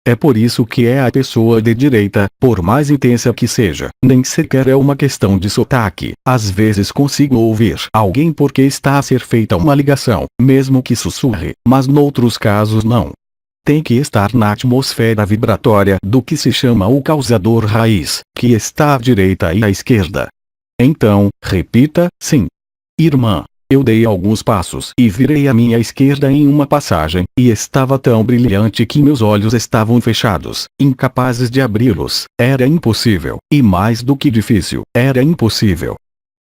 É por isso que é a pessoa de direita, por mais intensa que seja, nem sequer é uma questão de sotaque. Às vezes consigo ouvir alguém porque está a ser feita uma ligação, mesmo que sussurre, mas noutros casos não. Tem que estar na atmosfera vibratória do que se chama o causador raiz, que está à direita e à esquerda. Então, repita, sim. Irmã, eu dei alguns passos e virei à minha esquerda em uma passagem, e estava tão brilhante que meus olhos estavam fechados, incapazes de abri-los. Era impossível, e mais do que difícil, era impossível.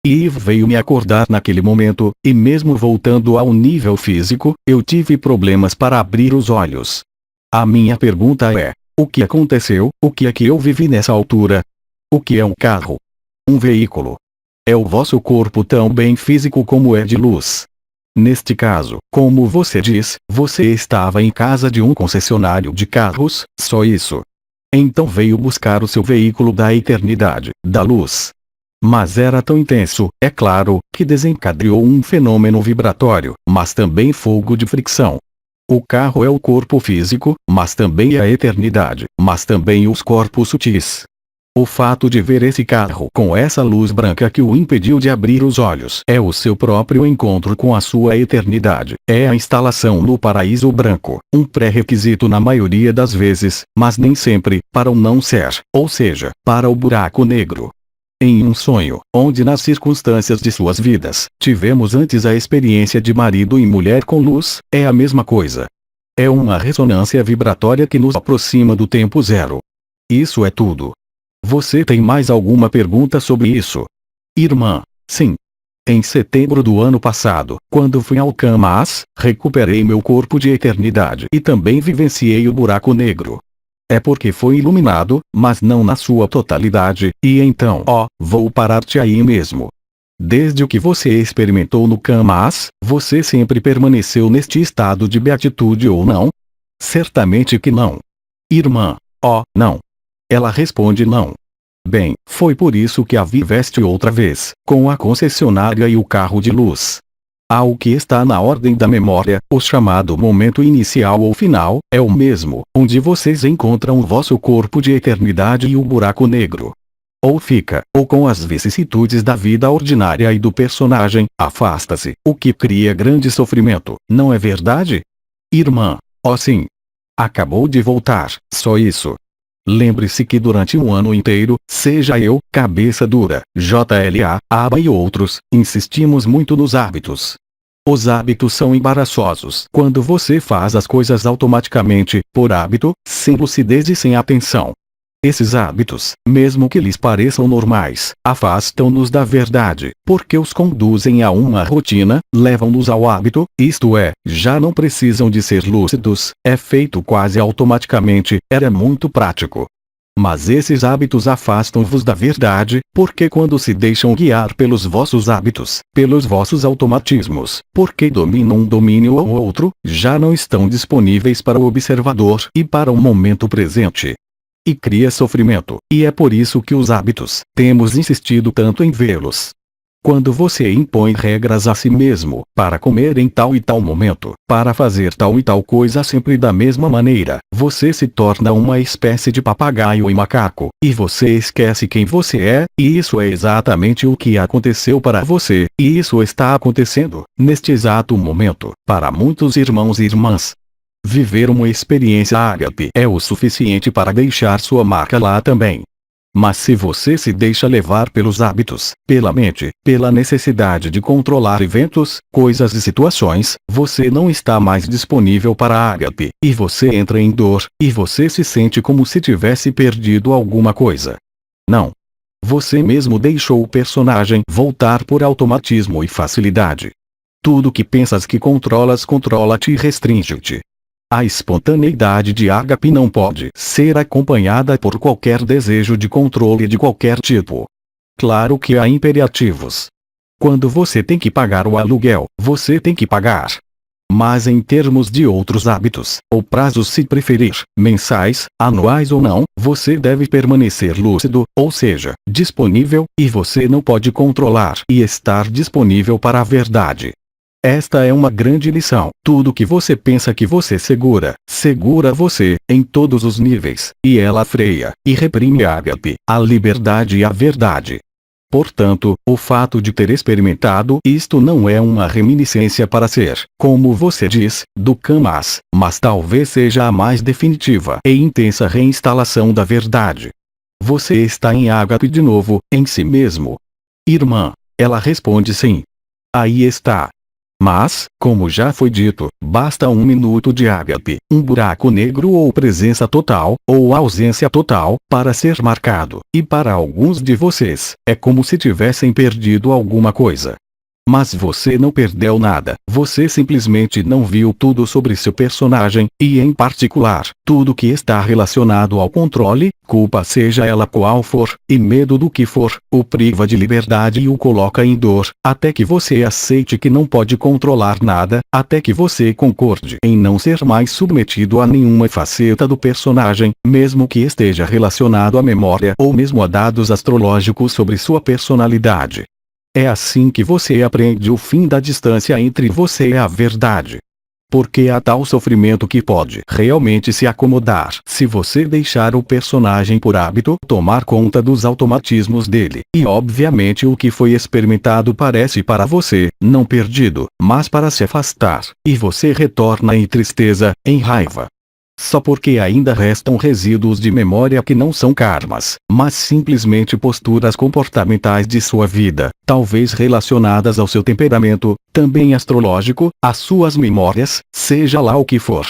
Eve veio me acordar naquele momento, e mesmo voltando ao nível físico, eu tive problemas para abrir os olhos. A minha pergunta é: o que aconteceu? O que é que eu vivi nessa altura? O que é um carro? Um veículo? É o vosso corpo tão bem físico como é de luz. Neste caso, como você diz, você estava em casa de um concessionário de carros, só isso. Então veio buscar o seu veículo da eternidade, da luz. Mas era tão intenso, é claro, que desencadeou um fenômeno vibratório, mas também fogo de fricção. O carro é o corpo físico, mas também é a eternidade, mas também os corpos sutis. O fato de ver esse carro com essa luz branca que o impediu de abrir os olhos é o seu próprio encontro com a sua eternidade. É a instalação no paraíso branco, um pré-requisito na maioria das vezes, mas nem sempre, para o não ser, ou seja, para o buraco negro. Em um sonho, onde nas circunstâncias de suas vidas, tivemos antes a experiência de marido e mulher com luz, é a mesma coisa. É uma ressonância vibratória que nos aproxima do tempo zero. Isso é tudo. Você tem mais alguma pergunta sobre isso? Irmã, sim. Em setembro do ano passado, quando fui ao Camas, recuperei meu corpo de eternidade e também vivenciei o buraco negro. É porque foi iluminado, mas não na sua totalidade, e então, vou parar-te aí mesmo. Desde o que você experimentou no Camas, você sempre permaneceu neste estado de beatitude ou não? Certamente que não. Irmã, não. Ela responde não. Bem, foi por isso que a viveste outra vez, com a concessionária e o carro de luz. Há o que está na ordem da memória, o chamado momento inicial ou final, é o mesmo, onde vocês encontram o vosso corpo de eternidade e o buraco negro. Ou fica, ou com as vicissitudes da vida ordinária e do personagem, afasta-se, o que cria grande sofrimento, não é verdade? Irmã, sim. Acabou de voltar, só isso. Lembre-se que durante um ano inteiro, seja eu, Cabeça Dura, JLA, Aba e outros, insistimos muito nos hábitos. Os hábitos são embaraçosos quando você faz as coisas automaticamente, por hábito, sem lucidez e sem atenção. Esses hábitos, mesmo que lhes pareçam normais, afastam-nos da verdade, porque os conduzem a uma rotina, levam-nos ao hábito, isto é, já não precisam de ser lúcidos, é feito quase automaticamente, era muito prático. Mas esses hábitos afastam-vos da verdade, porque quando se deixam guiar pelos vossos hábitos, pelos vossos automatismos, porque dominam um domínio ou outro, já não estão disponíveis para o observador e para o momento presente. E cria sofrimento, e é por isso que os hábitos, temos insistido tanto em vê-los. Quando você impõe regras a si mesmo, para comer em tal e tal momento, para fazer tal e tal coisa sempre da mesma maneira, você se torna uma espécie de papagaio e macaco, e você esquece quem você é, e isso é exatamente o que aconteceu para você, e isso está acontecendo, neste exato momento, para muitos irmãos e irmãs. Viver uma experiência ágape é o suficiente para deixar sua marca lá também. Mas se você se deixa levar pelos hábitos, pela mente, pela necessidade de controlar eventos, coisas e situações, você não está mais disponível para a ágape, e você entra em dor, e você se sente como se tivesse perdido alguma coisa. Não. Você mesmo deixou o personagem voltar por automatismo e facilidade. Tudo que pensas que controlas controla-te e restringe-te. A espontaneidade de ágape não pode ser acompanhada por qualquer desejo de controle de qualquer tipo. Claro que há imperativos. Quando você tem que pagar o aluguel, você tem que pagar. Mas em termos de outros hábitos, ou prazos se preferir, mensais, anuais ou não, você deve permanecer lúcido, ou seja, disponível, e você não pode controlar e estar disponível para a verdade. Esta é uma grande lição. Tudo que você pensa que você segura, segura você, em todos os níveis, e ela freia, e reprime a ágape, a liberdade e a verdade. Portanto, o fato de ter experimentado isto não é uma reminiscência para ser, como você diz, do Kamas, mas talvez seja a mais definitiva e intensa reinstalação da verdade. Você está em ágape de novo, em si mesmo. Irmã, ela responde sim. Aí está. Mas, como já foi dito, basta um minuto de ágape, um buraco negro ou presença total, ou ausência total, para ser marcado, e para alguns de vocês, é como se tivessem perdido alguma coisa. Mas você não perdeu nada, você simplesmente não viu tudo sobre seu personagem, e em particular, tudo que está relacionado ao controle, culpa seja ela qual for, e medo do que for, o priva de liberdade e o coloca em dor, até que você aceite que não pode controlar nada, até que você concorde em não ser mais submetido a nenhuma faceta do personagem, mesmo que esteja relacionado à memória ou mesmo a dados astrológicos sobre sua personalidade. É assim que você aprende o fim da distância entre você e a verdade. Porque há tal sofrimento que pode realmente se acomodar se você deixar o personagem por hábito tomar conta dos automatismos dele. E obviamente o que foi experimentado parece para você, não perdido, mas para se afastar, e você retorna em tristeza, em raiva. Só porque ainda restam resíduos de memória que não são karmas, mas simplesmente posturas comportamentais de sua vida, talvez relacionadas ao seu temperamento, também astrológico, às suas memórias, seja lá o que for.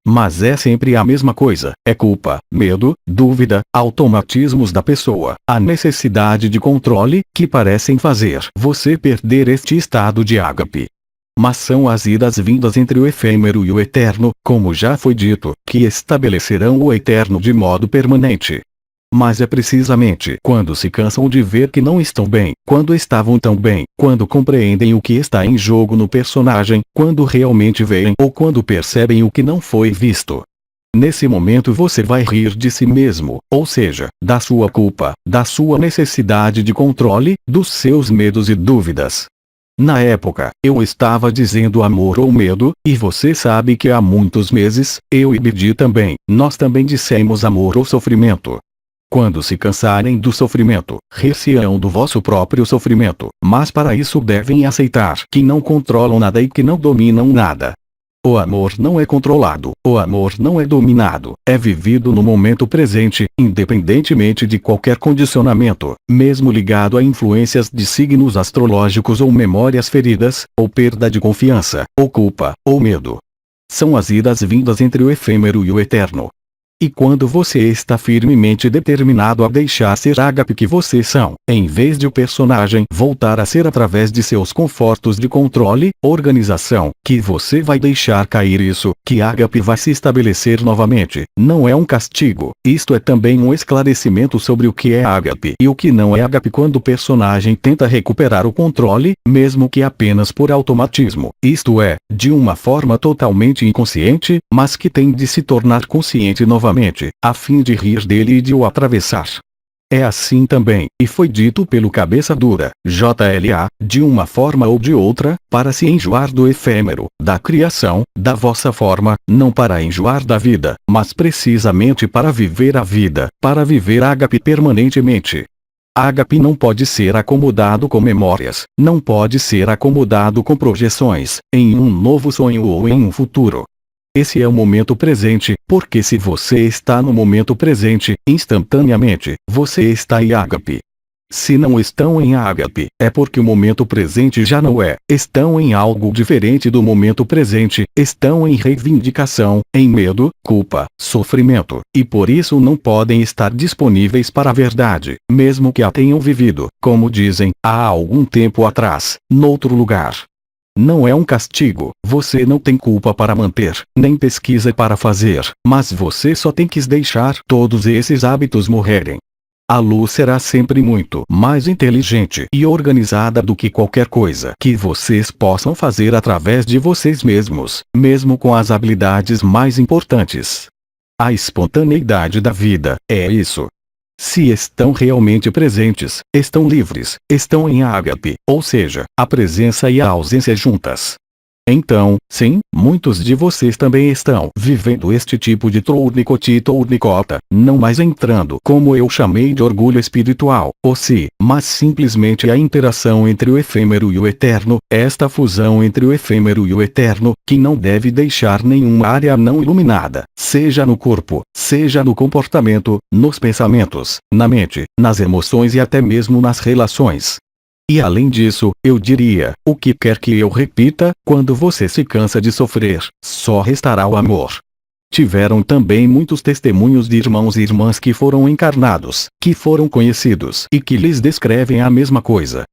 Mas é sempre a mesma coisa, é culpa, medo, dúvida, automatismos da pessoa, a necessidade de controle, que parecem fazer você perder este estado de ágape. Mas são as idas-vindas entre o efêmero e o eterno, como já foi dito, que estabelecerão o eterno de modo permanente. Mas é precisamente quando se cansam de ver que não estão bem, quando estavam tão bem, quando compreendem o que está em jogo no personagem, quando realmente veem ou quando percebem o que não foi visto. Nesse momento você vai rir de si mesmo, ou seja, da sua culpa, da sua necessidade de controle, dos seus medos e dúvidas. Na época, eu estava dizendo amor ou medo, e você sabe que há muitos meses, eu e Bidi também, nós também dissemos amor ou sofrimento. Quando se cansarem do sofrimento, rir-se-ão do vosso próprio sofrimento, mas para isso devem aceitar que não controlam nada e que não dominam nada. O amor não é controlado, o amor não é dominado, é vivido no momento presente, independentemente de qualquer condicionamento, mesmo ligado a influências de signos astrológicos ou memórias feridas, ou perda de confiança, ou culpa, ou medo. São as idas e vindas entre o efêmero e o eterno. E quando você está firmemente determinado a deixar ser ágape que vocês são, em vez de o personagem voltar a ser através de seus confortos de controle, organização, que você vai deixar cair isso, que ágape vai se estabelecer novamente, não é um castigo, isto é também um esclarecimento sobre o que é ágape e o que não é ágape quando o personagem tenta recuperar o controle, mesmo que apenas por automatismo, isto é, de uma forma totalmente inconsciente, mas que tem de se tornar consciente novamente, a fim de rir dele e de o atravessar. É assim também, e foi dito pelo cabeça dura, JLA, de uma forma ou de outra, para se enjoar do efêmero, da criação, da vossa forma, não para enjoar da vida, mas precisamente para viver a vida, para viver ágape permanentemente. Ágape não pode ser acomodado com memórias, não pode ser acomodado com projeções, em um novo sonho ou em um futuro. Esse é o momento presente, porque se você está no momento presente, instantaneamente, você está em ágape. Se não estão em ágape, é porque o momento presente já não é, estão em algo diferente do momento presente, estão em reivindicação, em medo, culpa, sofrimento, e por isso não podem estar disponíveis para a verdade, mesmo que a tenham vivido, como dizem, há algum tempo atrás, noutro lugar. Não é um castigo, você não tem culpa para manter, nem pesquisa para fazer, mas você só tem que deixar todos esses hábitos morrerem. A luz será sempre muito mais inteligente e organizada do que qualquer coisa que vocês possam fazer através de vocês mesmos, mesmo com as habilidades mais importantes. A espontaneidade da vida é isso. Se estão realmente presentes, estão livres, estão em ágape, ou seja, a presença e a ausência juntas. Então, sim, muitos de vocês também estão vivendo este tipo de Tournicota, não mais entrando como eu chamei de orgulho espiritual, ou se, mas simplesmente a interação entre o efêmero e o eterno, esta fusão entre o efêmero e o eterno, que não deve deixar nenhuma área não iluminada, seja no corpo, seja no comportamento, nos pensamentos, na mente, nas emoções e até mesmo nas relações. E além disso, eu diria, o que quer que eu repita, quando você se cansa de sofrer, só restará o amor. Tiveram também muitos testemunhos de irmãos e irmãs que foram encarnados, que foram conhecidos e que lhes descrevem a mesma coisa.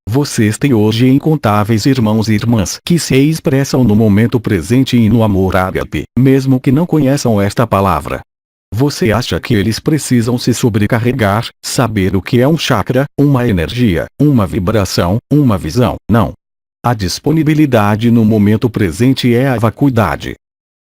Vocês têm hoje incontáveis irmãos e irmãs que se expressam no momento presente e no amor ágape, mesmo que não conheçam esta palavra. Você acha que eles precisam se sobrecarregar, saber o que é um chakra, uma energia, uma vibração, uma visão? Não. A disponibilidade no momento presente é a vacuidade.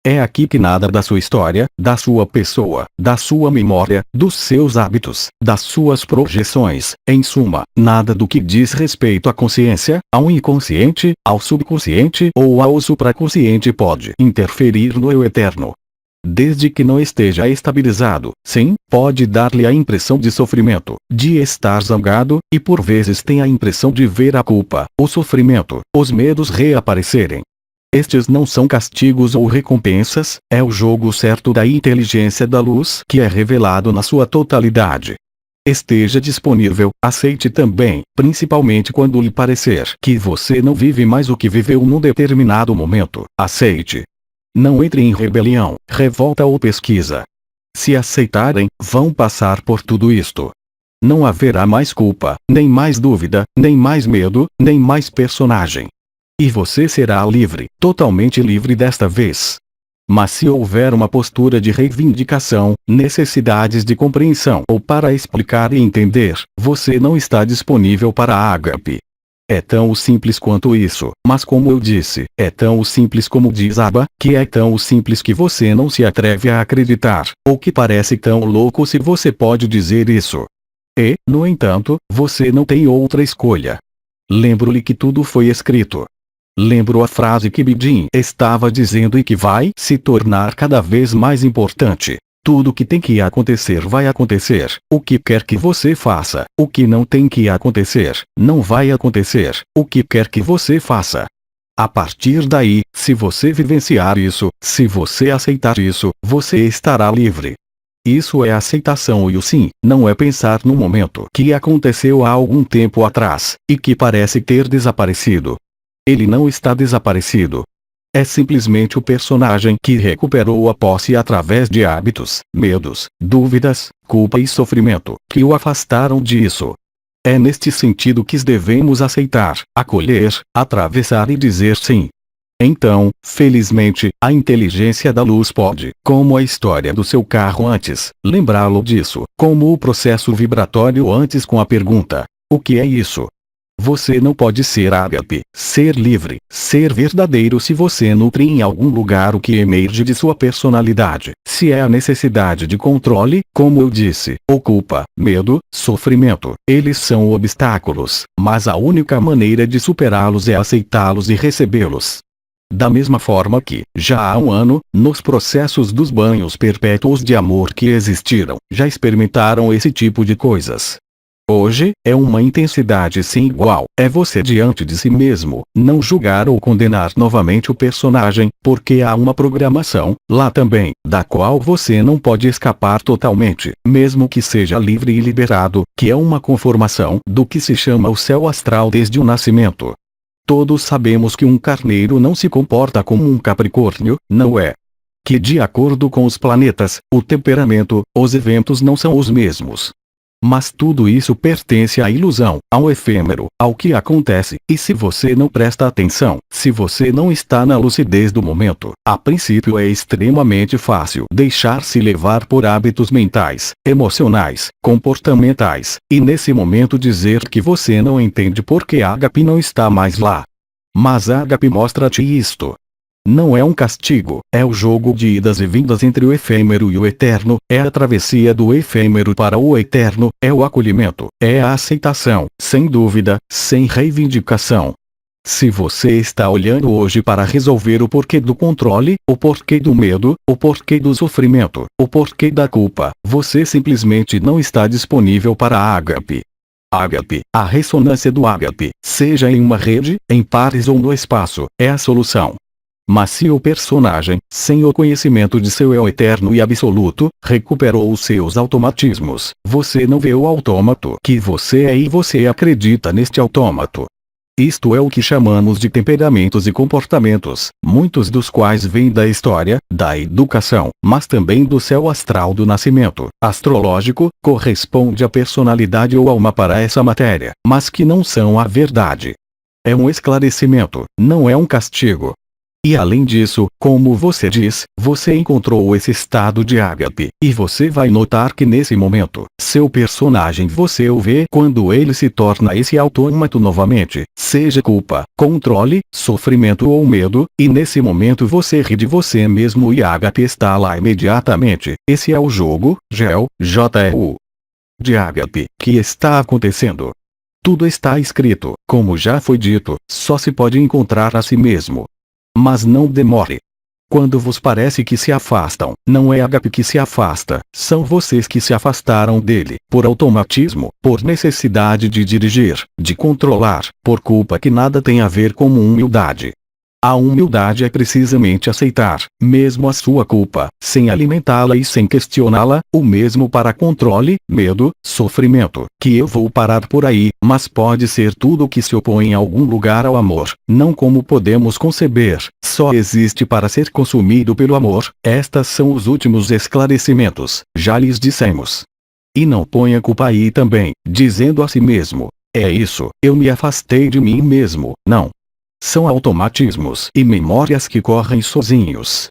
É aqui que nada da sua história, da sua pessoa, da sua memória, dos seus hábitos, das suas projeções, em suma, nada do que diz respeito à consciência, ao inconsciente, ao subconsciente ou ao supraconsciente pode interferir no eu eterno. Desde que não esteja estabilizado, sim, pode dar-lhe a impressão de sofrimento, de estar zangado, e por vezes tem a impressão de ver a culpa, o sofrimento, os medos reaparecerem. Estes não são castigos ou recompensas, é o jogo certo da inteligência da luz que é revelado na sua totalidade. Esteja disponível, aceite também, principalmente quando lhe parecer que você não vive mais o que viveu num determinado momento, aceite. Não entre em rebelião, revolta ou pesquisa. Se aceitarem, vão passar por tudo isto. Não haverá mais culpa, nem mais dúvida, nem mais medo, nem mais personagem. E você será livre, totalmente livre desta vez. Mas se houver uma postura de reivindicação, necessidades de compreensão ou para explicar e entender, você não está disponível para a ágape. É tão simples quanto isso, mas como eu disse, é tão simples como diz Abba, que é tão simples que você não se atreve a acreditar, ou que parece tão louco se você pode dizer isso. E, no entanto, você não tem outra escolha. Lembro-lhe que tudo foi escrito. Lembro a frase que Bidin estava dizendo e que vai se tornar cada vez mais importante. Tudo que tem que acontecer vai acontecer, o que quer que você faça, o que não tem que acontecer, não vai acontecer, o que quer que você faça. A partir daí, se você vivenciar isso, se você aceitar isso, você estará livre. Isso é aceitação e o sim, não é pensar no momento que aconteceu há algum tempo atrás, e que parece ter desaparecido. Ele não está desaparecido. É simplesmente o personagem que recuperou a posse através de hábitos, medos, dúvidas, culpa e sofrimento, que o afastaram disso. É neste sentido que devemos aceitar, acolher, atravessar e dizer sim. Então, felizmente, a inteligência da luz pode, como a história do seu carro antes, lembrá-lo disso, como o processo vibratório antes com a pergunta: o que é isso? Você não pode ser ágape, ser livre, ser verdadeiro se você nutre em algum lugar o que emerge de sua personalidade. Se é a necessidade de controle, como eu disse, ou culpa, medo, sofrimento, eles são obstáculos, mas a única maneira de superá-los é aceitá-los e recebê-los. Da mesma forma que, já há um ano, nos processos dos banhos perpétuos de amor que existiram, já experimentaram esse tipo de coisas. Hoje, é uma intensidade sem igual, é você diante de si mesmo, não julgar ou condenar novamente o personagem, porque há uma programação, lá também, da qual você não pode escapar totalmente, mesmo que seja livre e liberado, que é uma conformação do que se chama o céu astral desde o nascimento. Todos sabemos que um carneiro não se comporta como um capricórnio, não é? Que de acordo com os planetas, o temperamento, os eventos não são os mesmos. Mas tudo isso pertence à ilusão, ao efêmero, ao que acontece, e se você não presta atenção, se você não está na lucidez do momento, a princípio é extremamente fácil deixar-se levar por hábitos mentais, emocionais, comportamentais, e nesse momento dizer que você não entende porque Ágape não está mais lá. Mas Ágape mostra-te isto. Não é um castigo, é o jogo de idas e vindas entre o efêmero e o eterno, é a travessia do efêmero para o eterno, é o acolhimento, é a aceitação, sem dúvida, sem reivindicação. Se você está olhando hoje para resolver o porquê do controle, o porquê do medo, o porquê do sofrimento, o porquê da culpa, você simplesmente não está disponível para a Ágape. Ágape, a ressonância do Ágape, seja em uma rede, em pares ou no espaço, é a solução. Mas se o personagem, sem o conhecimento de seu eu eterno e absoluto, recuperou os seus automatismos, você não vê o autômato que você é e você acredita neste autômato. Isto é o que chamamos de temperamentos e comportamentos, muitos dos quais vêm da história, da educação, mas também do céu astral do nascimento, astrológico, corresponde à personalidade ou alma para essa matéria, mas que não são a verdade. É um esclarecimento, não é um castigo. E além disso, como você diz, você encontrou esse estado de Ágape, e você vai notar que nesse momento, seu personagem você o vê quando ele se torna esse autômato novamente, seja culpa, controle, sofrimento ou medo, e nesse momento você ri de você mesmo e Ágape está lá imediatamente. Esse é o jogo, J-E-U, de Ágape, que está acontecendo. Tudo está escrito, como já foi dito, só se pode encontrar a si mesmo. Mas não demore. Quando vos parece que se afastam, não é Ágape que se afasta, são vocês que se afastaram dele, por automatismo, por necessidade de dirigir, de controlar, por culpa que nada tem a ver com humildade. A humildade é precisamente aceitar, mesmo a sua culpa, sem alimentá-la e sem questioná-la, o mesmo para controle, medo, sofrimento, que eu vou parar por aí, mas pode ser tudo que se opõe em algum lugar ao amor, não como podemos conceber, só existe para ser consumido pelo amor. Estas são os últimos esclarecimentos, já lhes dissemos. E não ponha culpa aí também, dizendo a si mesmo: é isso, eu me afastei de mim mesmo, não. São automatismos e memórias que correm sozinhos.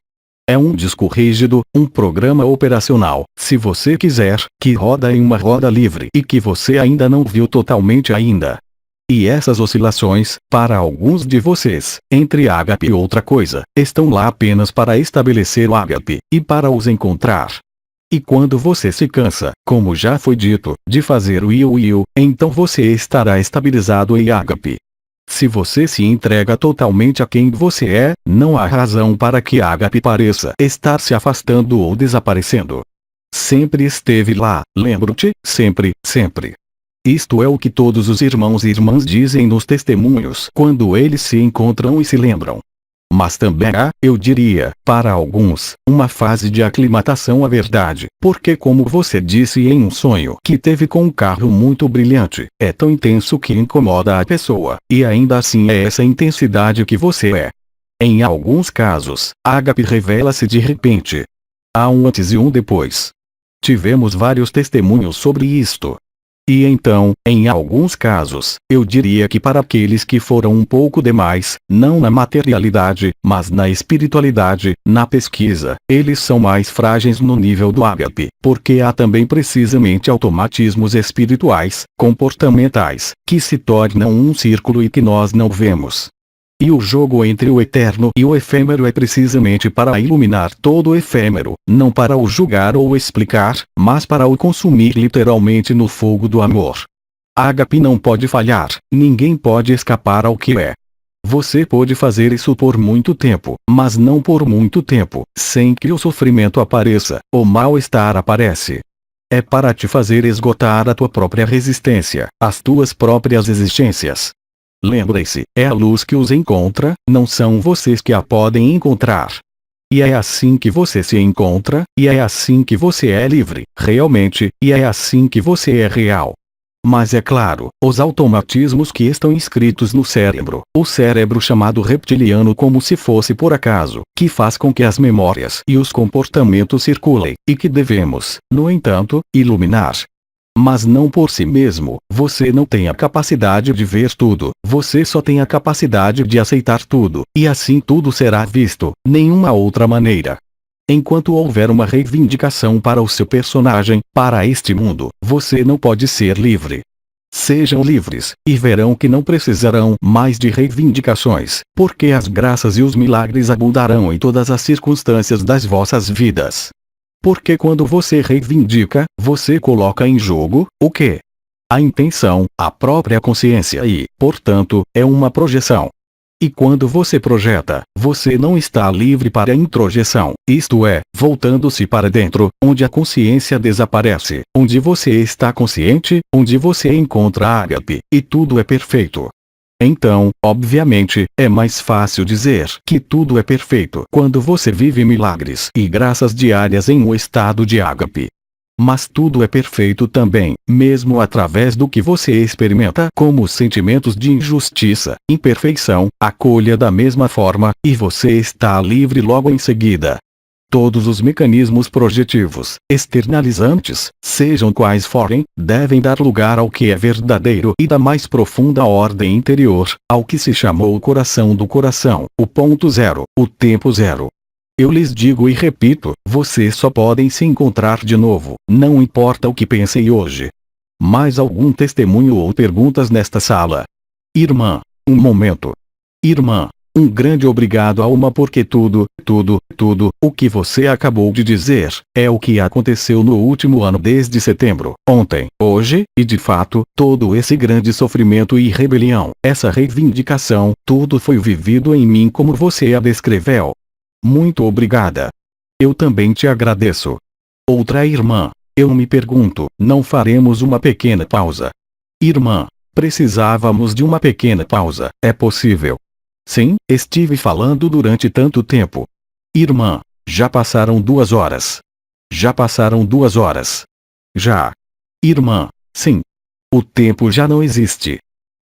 É um disco rígido, um programa operacional, se você quiser, que roda em uma roda livre e que você ainda não viu totalmente ainda. E essas oscilações, para alguns de vocês, entre Ágape e outra coisa, estão lá apenas para estabelecer o Ágape, e para os encontrar. E quando você se cansa, como já foi dito, de fazer o iu, então você estará estabilizado em Ágape. Se você se entrega totalmente a quem você é, não há razão para que Ágape pareça estar se afastando ou desaparecendo. Sempre esteve lá, lembro-te, sempre, sempre. Isto é o que todos os irmãos e irmãs dizem nos testemunhos quando eles se encontram e se lembram. Mas também há, eu diria, para alguns, uma fase de aclimatação à verdade, porque como você disse em um sonho que teve com um carro muito brilhante, é tão intenso que incomoda a pessoa, e ainda assim é essa intensidade que você é. Em alguns casos, Ágape revela-se de repente. Há um antes e um depois. Tivemos vários testemunhos sobre isto. E então, em alguns casos, eu diria que para aqueles que foram um pouco demais, não na materialidade, mas na espiritualidade, na pesquisa, eles são mais frágeis no nível do ágape, porque há também precisamente automatismos espirituais, comportamentais, que se tornam um círculo e que nós não vemos. E o jogo entre o eterno e o efêmero é precisamente para iluminar todo o efêmero, não para o julgar ou explicar, mas para o consumir literalmente no fogo do amor. Ágape não pode falhar, ninguém pode escapar ao que é. Você pode fazer isso por muito tempo, mas não por muito tempo, sem que o sofrimento apareça, o mal-estar aparece. É para te fazer esgotar a tua própria resistência, as tuas próprias existências. Lembre-se, é a luz que os encontra, não são vocês que a podem encontrar. E é assim que você se encontra, e é assim que você é livre, realmente, e é assim que você é real. Mas é claro, os automatismos que estão inscritos no cérebro, o cérebro chamado reptiliano como se fosse por acaso, que faz com que as memórias e os comportamentos circulem, e que devemos, no entanto, iluminar. Mas não por si mesmo, você não tem a capacidade de ver tudo, você só tem a capacidade de aceitar tudo, e assim tudo será visto, nenhuma outra maneira. Enquanto houver uma reivindicação para o seu personagem, para este mundo, você não pode ser livre. Sejam livres, e verão que não precisarão mais de reivindicações, porque as graças e os milagres abundarão em todas as circunstâncias das vossas vidas. Porque quando você reivindica, você coloca em jogo, o quê? A intenção, a própria consciência e, portanto, é uma projeção. E quando você projeta, você não está livre para a introjeção, isto é, voltando-se para dentro, onde a consciência desaparece, onde você está consciente, onde você encontra a ágape, e tudo é perfeito. Então, obviamente, é mais fácil dizer que tudo é perfeito quando você vive milagres e graças diárias em um estado de ágape. Mas tudo é perfeito também, mesmo através do que você experimenta como sentimentos de injustiça, imperfeição, acolha da mesma forma, e você está livre logo em seguida. Todos os mecanismos projetivos, externalizantes, sejam quais forem, devem dar lugar ao que é verdadeiro e da mais profunda ordem interior, ao que se chamou o coração do coração, o ponto zero, o tempo zero. Eu lhes digo e repito, vocês só podem se encontrar de novo, não importa o que pensem hoje. Mais algum testemunho ou perguntas nesta sala? Irmã, um momento. Irmã. Um grande obrigado a Uma porque tudo o que você acabou de dizer, é o que aconteceu no último ano desde setembro, ontem, hoje, e de fato, todo esse grande sofrimento e rebelião, essa reivindicação, tudo foi vivido em mim como você a descreveu. Muito obrigada. Eu também te agradeço. Outra irmã, eu me pergunto, não faremos uma pequena pausa? Irmã, precisávamos de uma pequena pausa, é possível? Sim, estive falando durante tanto tempo. Irmã, já passaram 2 horas. Já passaram 2 horas. Já. Irmã, sim. O tempo já não existe.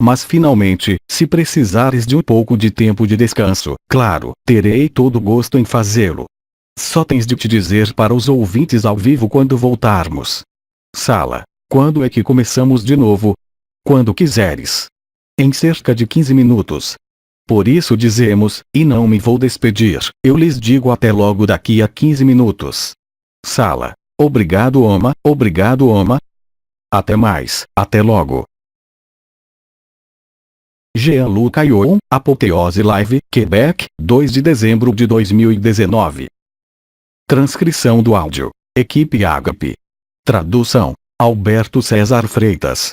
Mas finalmente, se precisares de um pouco de tempo de descanso, claro, terei todo gosto em fazê-lo. Só tens de te dizer para os ouvintes ao vivo quando voltarmos. Sala, quando é que começamos de novo? Quando quiseres. Em cerca de 15 minutos. Por isso dizemos, e não me vou despedir, eu lhes digo até logo daqui a 15 minutos. Sala. Obrigado Oma, obrigado Oma. Até mais, até logo. Jean-Luc Ayon, Apoteose Live, Quebec, 2 de dezembro de 2019. Transcrição do áudio. Equipe Ágape. Tradução. Alberto César Freitas.